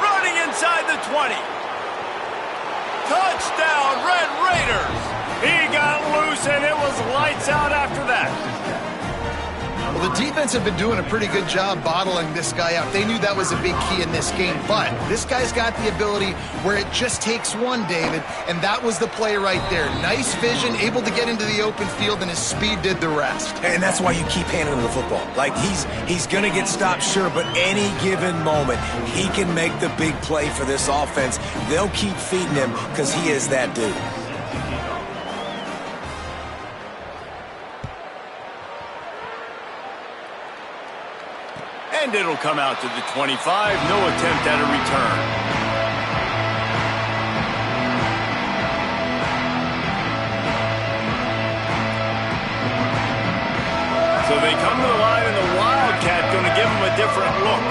Running inside the 20. Touchdown, Red Raiders. He got loose, and it was lights out after that. Well, the defense had been doing a pretty good job bottling this guy up. They knew that was a big key in this game, but this guy's got the ability where it just takes one, David, and that was the play right there. Nice vision, able to get into the open field, and his speed did the rest. And that's why you keep handing him the football. Like, he's going to get stopped, sure, but any given moment, he can make the big play for this offense. They'll keep feeding him because he is that dude. And it'll come out to the 25. No attempt at a return. So they come to the line, and the Wildcat going to give him a different look.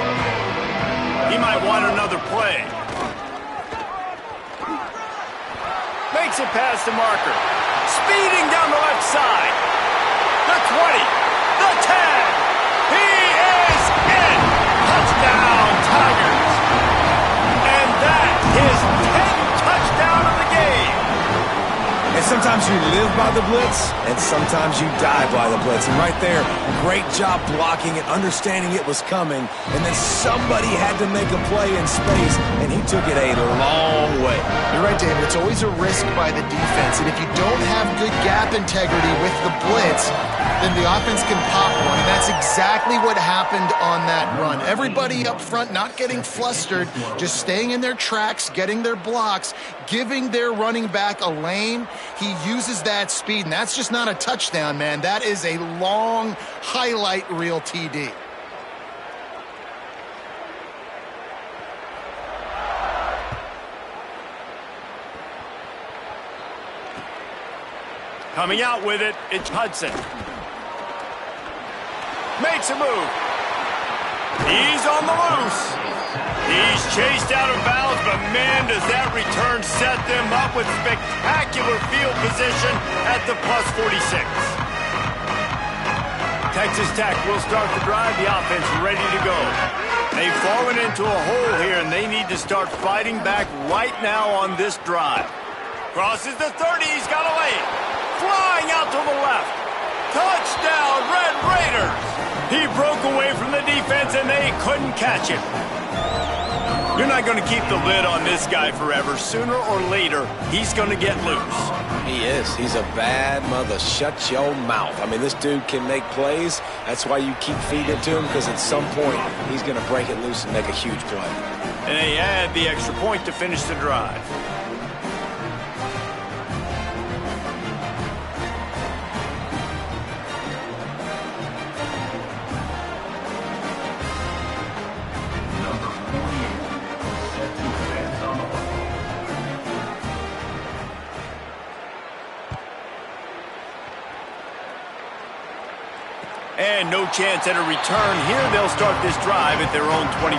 He might want another play. Makes it past the marker. Speeding down the left side. The 20. The 10. He is in. Touchdown, Tigers. And that is 10th touchdown of the game. And sometimes you live by the blitz, and sometimes you die by the blitz. And right there, great job blocking it, understanding it was coming, and then somebody had to make a play in space, and he took it a long way. You're right, David. It's always a risk by the defense, and if you don't have good gap integrity with the blitz, then the offense can pop one, and that's exactly what happened on that run. Everybody up front not getting flustered, just staying in their tracks, getting their blocks, giving their running back a lane. He uses that speed, and that's just not a touchdown, man. That is a long highlight reel TD. Coming out with it, it's Hudson. Makes a move. He's on the loose. He's chased out of bounds, but man, does that return set them up with spectacular field position at the plus 46. Texas Tech will start the drive, the offense ready to go. They've fallen into a hole here, and they need to start fighting back right now on this drive. Crosses the 30, he's got a lane. Flying out to the left. Touchdown, Red Raiders! He broke away from the defense, and they couldn't catch him. You're not going to keep the lid on this guy forever. Sooner or later, he's going to get loose. He is. He's a bad mother. Shut your mouth. I mean, this dude can make plays. That's why you keep feeding it to him, because at some point, he's going to break it loose and make a huge play. And they add the extra point to finish the drive. And no chance at a return here. They'll start this drive at their own 25.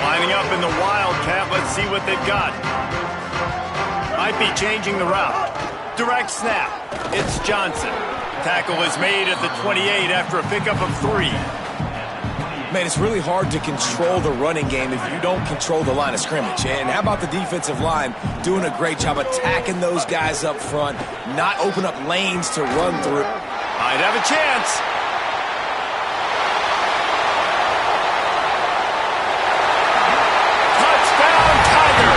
Lining up in the Wildcat. Let's see what they've got. Might be changing the route. Direct snap. It's Johnson. Tackle is made at the 28 after a pickup of 3. Man, it's really hard to control the running game if you don't control the line of scrimmage. And how about the defensive line doing a great job attacking those guys up front, not open up lanes to run through. Might have a chance. Touchdown, Tiger.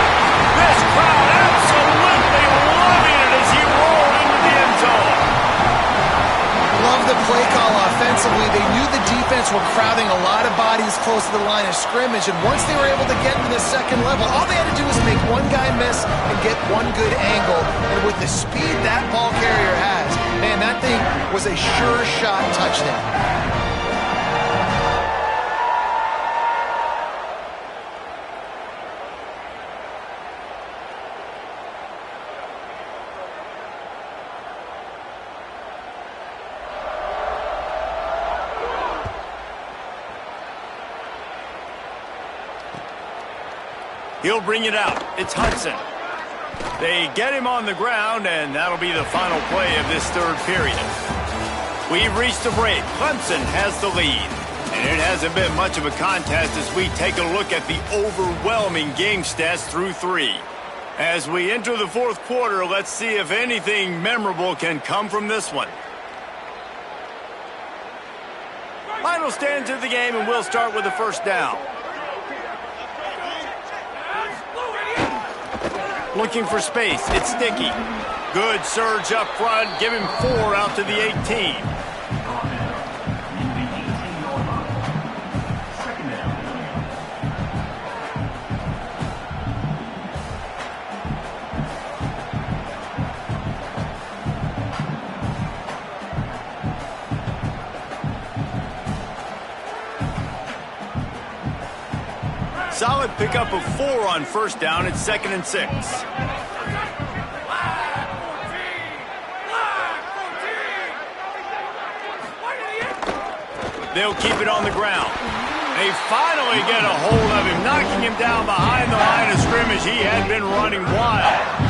This crowd absolutely loving it as he rolled into the end zone. Love the play call offensively. They knew the defense were crowding a lot of bodies close to the line of scrimmage, and once they were able to get to the second level, all they had to do was make one guy miss and get one good angle. And with the speed that ball carrier has, man, that thing was a sure shot touchdown. He'll bring it out. It's Hudson. They get him on the ground, and that'll be the final play of this third period. We've reached the break. Clemson has the lead. And it hasn't been much of a contest as we take a look at the overwhelming game stats through 3. As we enter the fourth quarter, let's see if anything memorable can come from this one. Final stands of the game, and we'll start with the first down. Looking for space. It's Sticky. Good surge up front. Give him 4 out to the 18. Solid pickup of 4 on first down. It's 2nd and 6. They'll keep it on the ground. They finally get a hold of him, knocking him down behind the line of scrimmage. He had been running wild.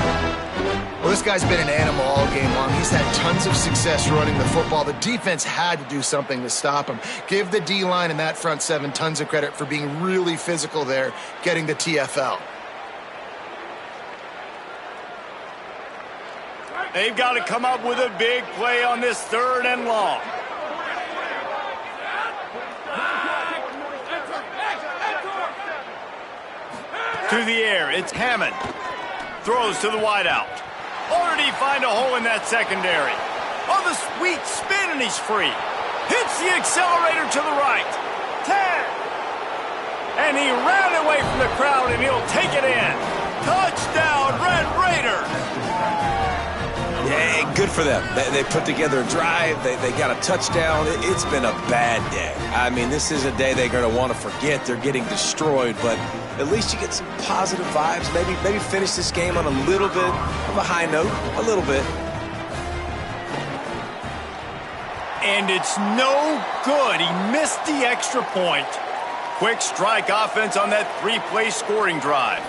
Well, this guy's been an animal all game long. He's had tons of success running the football. The defense had to do something to stop him. Give the D-line and that front 7 tons of credit for being really physical there, getting the TFL. They've got to come up with a big play on this 3rd and long. To the air, it's Hammond. Throws to the wideout. Already find a hole in that secondary. Oh, the sweet spin, and he's free. Hits the accelerator to the right. 10. And he ran away from the crowd, and he'll take it in. Touchdown, Red Raiders. Yeah, good for them. They put together a drive. They got a touchdown. It's been a bad day. I mean, this is a day they're going to want to forget. They're getting destroyed, but at least you get some positive vibes. Maybe finish this game on a little bit of a high note. A little bit. And it's no good. He missed the extra point. Quick strike offense on that 3-play scoring drive.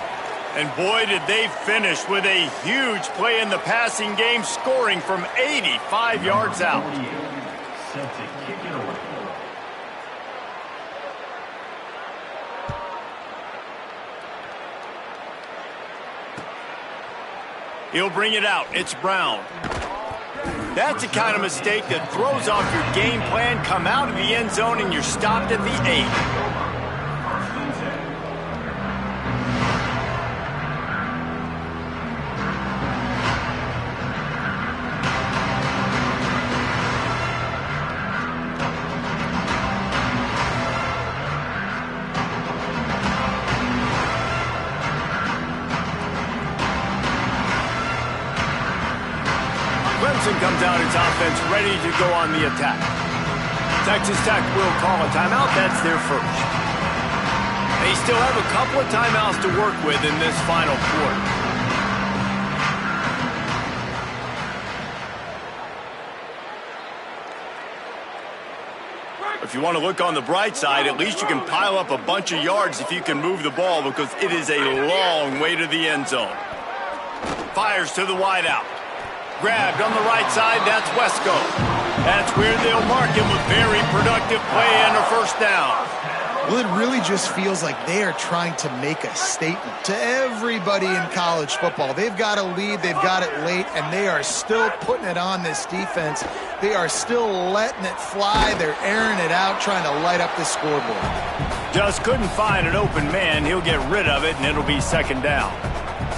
And boy, did they finish with a huge play in the passing game, scoring from 85 yards out. Set to kick it away. He'll bring it out. It's Brown. That's the kind of mistake that throws off your game plan. Come out of the end zone and you're stopped at the 8. Clemson comes out its offense ready to go on the attack. Texas Tech will call a timeout. That's their first. They still have a couple of timeouts to work with in this final quarter. If you want to look on the bright side, at least you can pile up a bunch of yards if you can move the ball, because it is a long way to the end zone. Fires to the wideout. Grabbed on the right side, that's Wesco. That's where they'll mark him with very productive play and a first down. Well, it really just feels like they are trying to make a statement to everybody in college football. They've got a lead, they've got it late, and they are still putting it on this defense. They are still letting it fly. They're airing it out, trying to light up the scoreboard. Just couldn't find an open man. He'll get rid of it, and it'll be second down.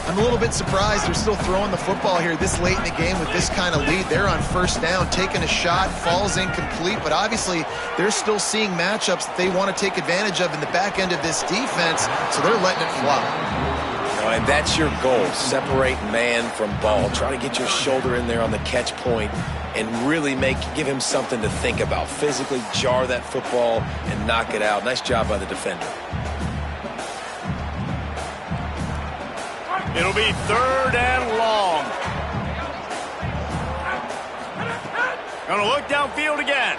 I'm a little bit surprised they're still throwing the football here this late in the game with this kind of lead. They're on first down, taking a shot, falls incomplete, but obviously they're still seeing matchups that they want to take advantage of in the back end of this defense, so they're letting it fly. And that's your goal, separate man from ball. Try to get your shoulder in there on the catch point and really give him something to think about. Physically jar that football and knock it out. Nice job by the defender. It'll be third and long. Gonna look downfield again.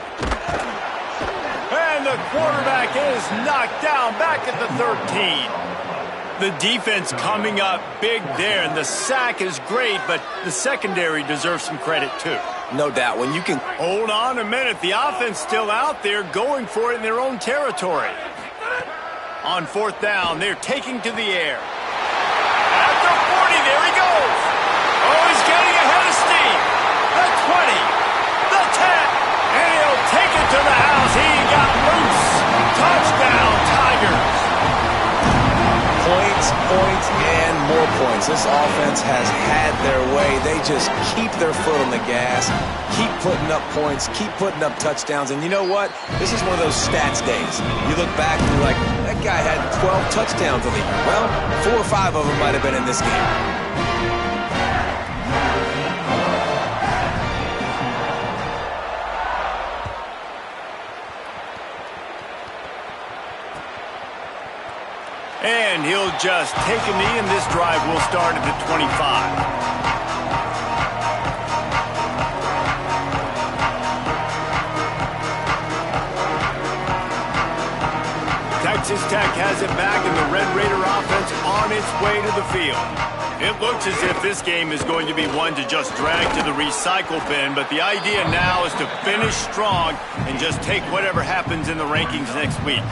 And the quarterback is knocked down back at the 13. The defense coming up big there, and the sack is great, but the secondary deserves some credit too. No doubt. When you can... Hold on a minute. The offense still out there going for it in their own territory. On fourth down, they're taking to the air. At the 40, there he goes. Oh, he's getting ahead of steam. The 20, the 10, and he'll take it to the house. He got loose. Touchdown, Tigers. Points, and more points. This offense has had their way. They just keep their foot on the gas, keep putting up points, keep putting up touchdowns. And you know what? This is one of those stats days. You look back and you're like, that guy had 12 touchdowns in the year. Well, 4 or 5 of them might have been in this game. And he'll just take a knee, and this drive will start at the 25. Texas Tech has it back, and the Red Raider offense on its way to the field. It looks as if this game is going to be one to just drag to the recycle bin, but the idea now is to finish strong and just take whatever happens in the rankings next week.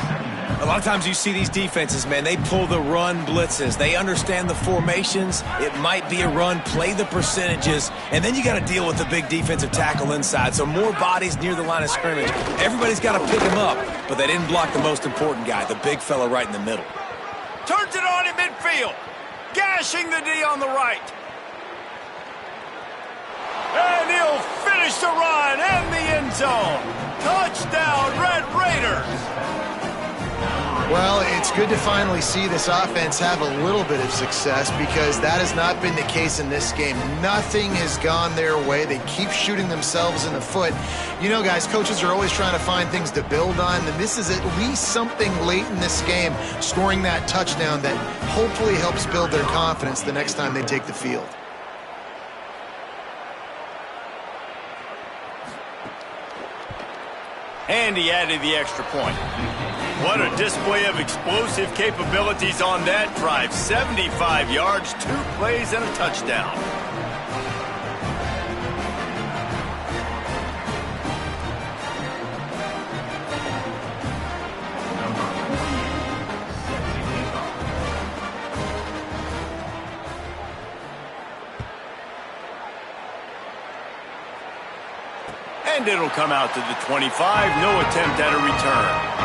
A lot of times you see these defenses, man, they pull the run blitzes. They understand the formations. It might be a run, play the percentages, and then you got to deal with the big defensive tackle inside. So more bodies near the line of scrimmage. Everybody's got to pick him up, but they didn't block the most important guy, the big fella right in the middle. Turns it on in midfield, gashing the D on the right. And he'll finish the run and the end zone. Touchdown, Red Raiders. Well, it's good to finally see this offense have a little bit of success because that has not been the case in this game. Nothing has gone their way. They keep shooting themselves in the foot. You know, guys, coaches are always trying to find things to build on, and this is at least something late in this game, scoring that touchdown that hopefully helps build their confidence the next time they take the field. And he added the extra point. What a display of explosive capabilities on that drive. 75 yards, 2 plays, and a touchdown. And it'll come out to the 25. No attempt at a return.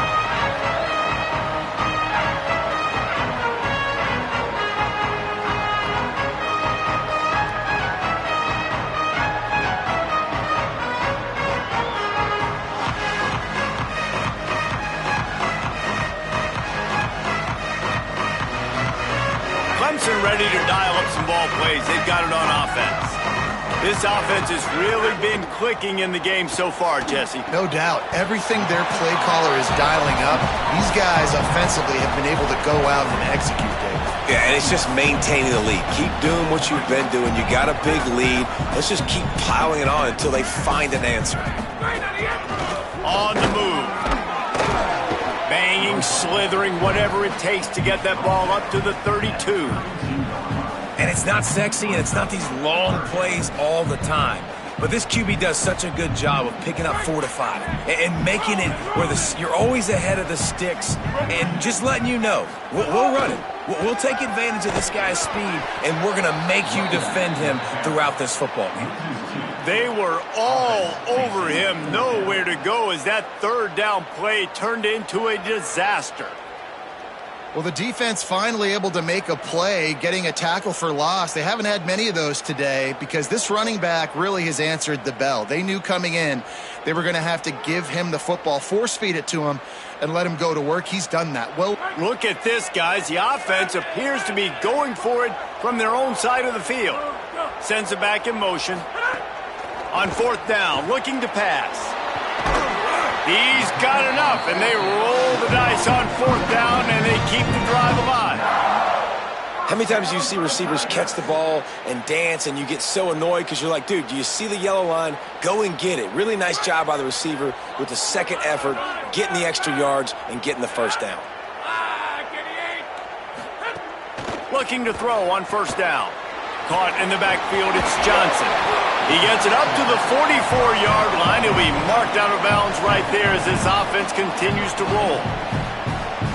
Clemson ready to dial up some ball plays. They've got it on offense. This offense has really been clicking in the game so far, Jesse. No doubt. Everything their play caller is dialing up, these guys offensively have been able to go out and execute, Dave. Yeah, and it's just maintaining the lead. Keep doing what you've been doing. You got a big lead. Let's just keep piling it on until they find an answer. On the move. Banging, slithering, whatever it takes to get that ball up to the 32. And it's not sexy, and it's not these long plays all the time. But this QB does such a good job of picking up 4 to 5 and making it where you're always ahead of the sticks and just letting you know, we'll run it. We'll take advantage of this guy's speed, and we're going to make you defend him throughout this football game. They were all over him, nowhere to go as that third down play turned into a disaster. Well, the defense finally able to make a play, getting a tackle for loss. They haven't had many of those today because this running back really has answered the bell. They knew coming in they were going to have to give him the football, force feed it to him, and let him go to work. He's done that. Well, look at this, guys. The offense appears to be going for it from their own side of the field. Sends it back in motion. On fourth down, looking to pass. He's got enough, and they roll the dice on fourth down, and they keep the drive alive. How many times do you see receivers catch the ball and dance, and you get so annoyed because you're like, dude, do you see the yellow line? Go and get it. Really nice job by the receiver with the second effort, getting the extra yards and getting the first down. Looking to throw on first down. Caught in the backfield, it's Johnson. He gets it up to the 44-yard line. He'll be marked out of bounds right there as this offense continues to roll.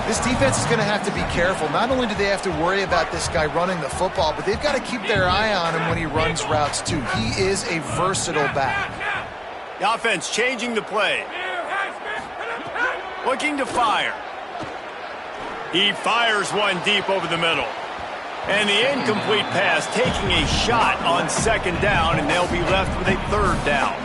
This defense is going to have to be careful. Not only do they have to worry about this guy running the football, but they've got to keep their eye on him when he runs routes too. He is a versatile back. The offense changing the play. Looking to fire. He fires one deep over the middle. And the incomplete pass taking a shot on second down, and they'll be left with a third down.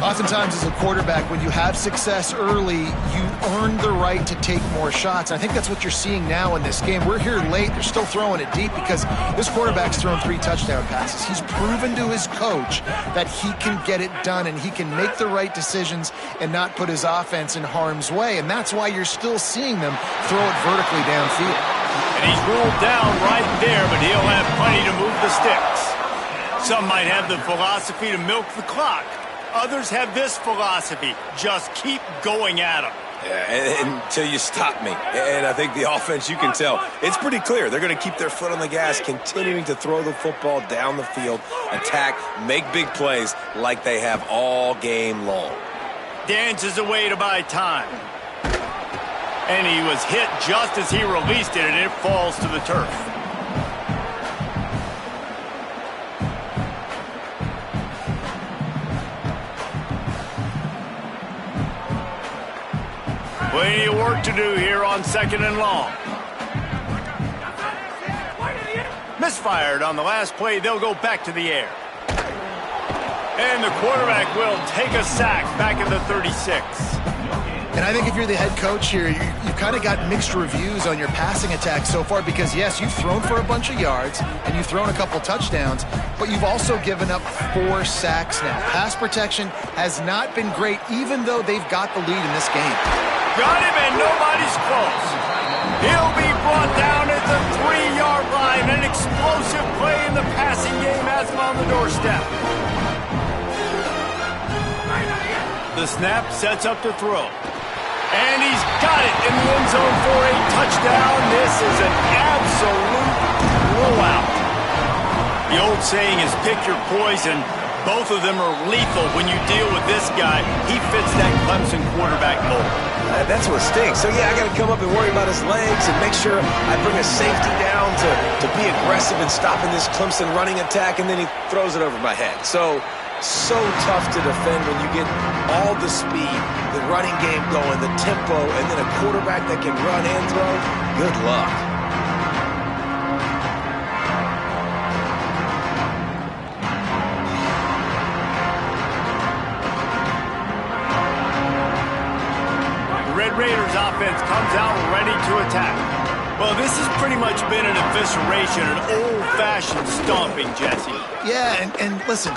Oftentimes as a quarterback, when you have success early, you earn the right to take more shots. I think that's what you're seeing now in this game. We're here late. They're still throwing it deep because this quarterback's thrown 3 touchdown passes. He's proven to his coach that he can get it done and he can make the right decisions and not put his offense in harm's way. And that's why you're still seeing them throw it vertically downfield. And he's ruled down right there, but he'll have plenty to move the sticks. Some might have the philosophy to milk the clock. Others have this philosophy: just keep going at them. Yeah, until you stop me. And I think the offense, you can tell, it's pretty clear. They're going to keep their foot on the gas, continuing to throw the football down the field, attack, make big plays like they have all game long. Dances away to buy time. And he was hit just as he released it, and it falls to the turf. Plenty of work to do here on second and long. Misfired on the last play. They'll go back to the air. And the quarterback will take a sack back at the 36. And I think if you're the head coach here, you've kind of got mixed reviews on your passing attack so far because, yes, you've thrown for a bunch of yards and you've thrown a couple touchdowns, but you've also given up 4 sacks now. Pass protection has not been great, even though they've got the lead in this game. Got him, and nobody's close. He'll be brought down at the 3-yard line. An explosive play in the passing game has him on the doorstep. The snap sets up to throw. And he's got it in the end zone for a touchdown. This is an absolute blowout. The old saying is pick your poison. Both of them are lethal when you deal with this guy. He fits that Clemson quarterback mold. That's what stinks. So, yeah, I got to come up and worry about his legs and make sure I bring a safety down to be aggressive in stopping this Clemson running attack, and then he throws it over my head. So tough to defend when you get all the speed, the running game going, the tempo, and then a quarterback that can run and throw. Good luck. Raiders offense comes out ready to attack. Well, this has pretty much been an evisceration, an old-fashioned stomping, Jesse. Yeah, and listen,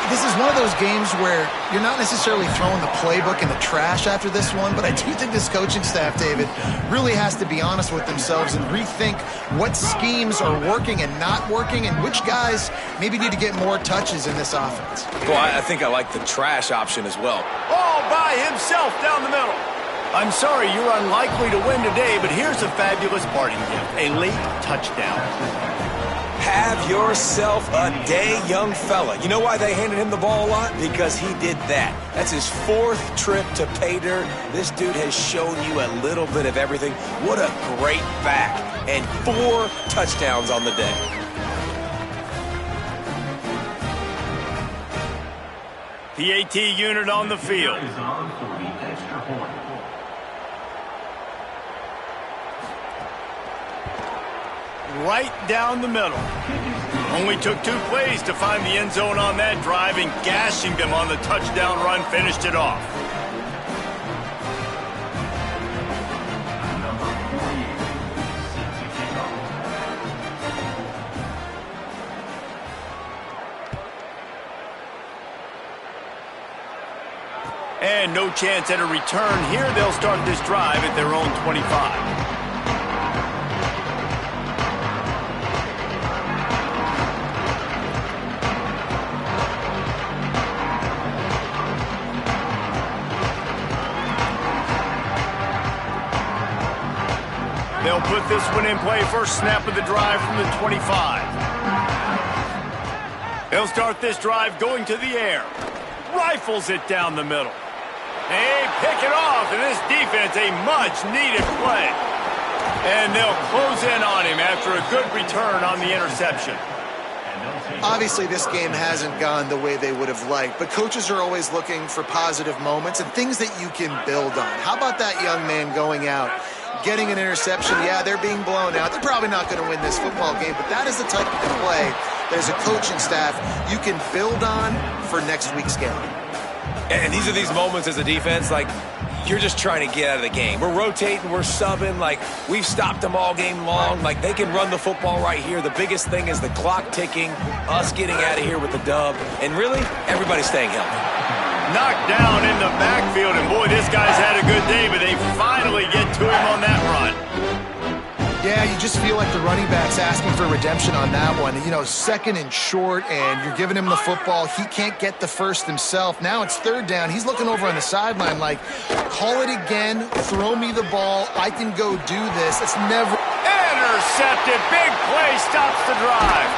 this is one of those games where you're not necessarily throwing the playbook in the trash after this one, but I do think this coaching staff, David, really has to be honest with themselves and rethink what schemes are working and not working and which guys maybe need to get more touches in this offense. Well, I think I like the trash option as well. All by himself down the middle. I'm sorry you're unlikely to win today, but here's a fabulous parting gift, a late touchdown. Have yourself a day, young fella. You know why they handed him the ball a lot? Because he did that. That's his 4th trip to pay dirt. This dude has shown you a little bit of everything. What a great back. And 4 touchdowns on the day. PAT unit on the field. Is on for the extra point. Right down the middle. Only took 2 plays to find the end zone on that drive, and gashing them on the touchdown run finished it off. Number 48 set to kick off. And no chance at a return here. They'll start this drive at their own 25. They'll put this one in play. First snap of the drive from the 25. They'll start this drive going to the air. Rifles it down the middle. They pick it off, and this defense, a much-needed play. And they'll close in on him after a good return on the interception. Obviously, this game hasn't gone the way they would have liked, but coaches are always looking for positive moments and things that you can build on. How about that young man going out, getting an interception? Yeah, they're being blown out. They're probably not going to win this football game, but that is the type of play that as a coaching staff you can build on for next week's game. And these are these moments as a defense, like, you're just trying to get out of the game. We're rotating, we're subbing, like, we've stopped them all game long. Like, they can run the football right here. The biggest thing is the clock ticking, us getting out of here with the dub, and really, everybody staying healthy. Knocked down in the backfield, and boy, this guy's had a good day, but they finally get to him on that run. Yeah, you just feel like the running back's asking for redemption on that one. You know, second and short, and you're giving him the football. He can't get the first himself. Now it's third down. He's looking over on the sideline like, call it again, throw me the ball, I can go do this. It's never... Intercepted. Big play stops the drive.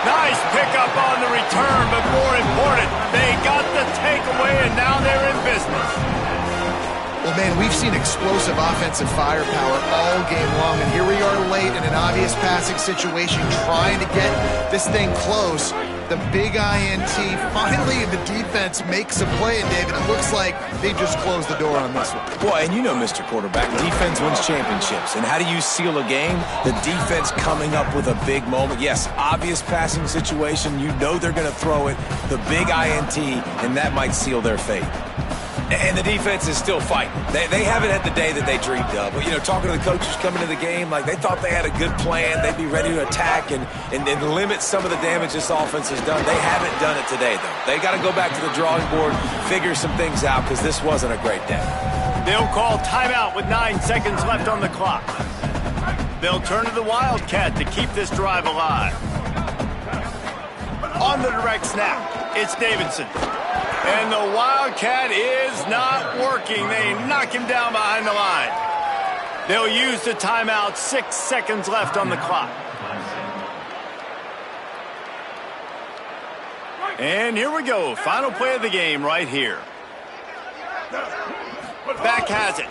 Nice pickup on the return, but more important, they got the takeaway, and now they're in business. Well, man, we've seen explosive offensive firepower all game long, and here we are late in an obvious passing situation trying to get this thing close. The big INT, finally the defense makes a play, and David, it looks like they just closed the door on this one. Boy, and you know, Mr. Quarterback, defense wins championships. And how do you seal a game? The defense coming up with a big moment. Yes, obvious passing situation. You know they're going to throw it. The big INT, and that might seal their fate. And the defense is still fighting. They haven't had the day that they dreamed of. But, you know, talking to the coaches coming to the game, like, they thought they had a good plan. They'd be ready to attack and limit some of the damage this offense has done. They haven't done it today, though. They got to go back to the drawing board, figure some things out, because this wasn't a great day. They'll call timeout with 9 seconds left on the clock. They'll turn to the Wildcat to keep this drive alive. On the direct snap, it's Davidson. And the Wildcat is not working. They knock him down behind the line. They'll use the timeout. 6 seconds left on the clock. And here we go. Final play of the game right here. Back has it.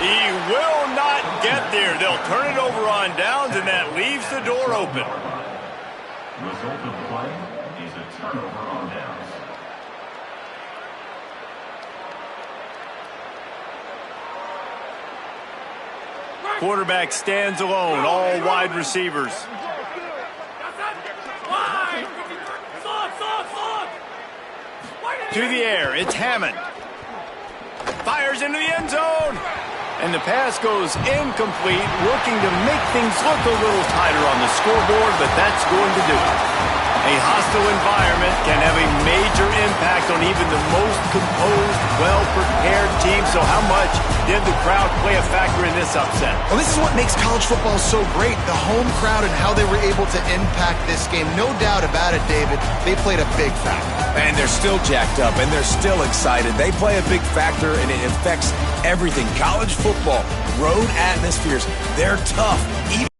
He will not get there. They'll turn it over on downs, and that leaves the door open. Result of the play is a turnover on downs. Quarterback stands alone, all wide receivers. To the air, it's Hammond. Fires into the end zone. And the pass goes incomplete, working to make things look a little tighter on the scoreboard, but that's going to do it. A hostile environment can have a major impact on even the most composed, well-prepared team. So how much did the crowd play a factor in this upset? Well, this is what makes college football so great, the home crowd and how they were able to impact this game. No doubt about it, David. They played a big factor. And they're still jacked up, and they're still excited. They play a big factor, and it affects everything. College football, road atmospheres, they're tough. Even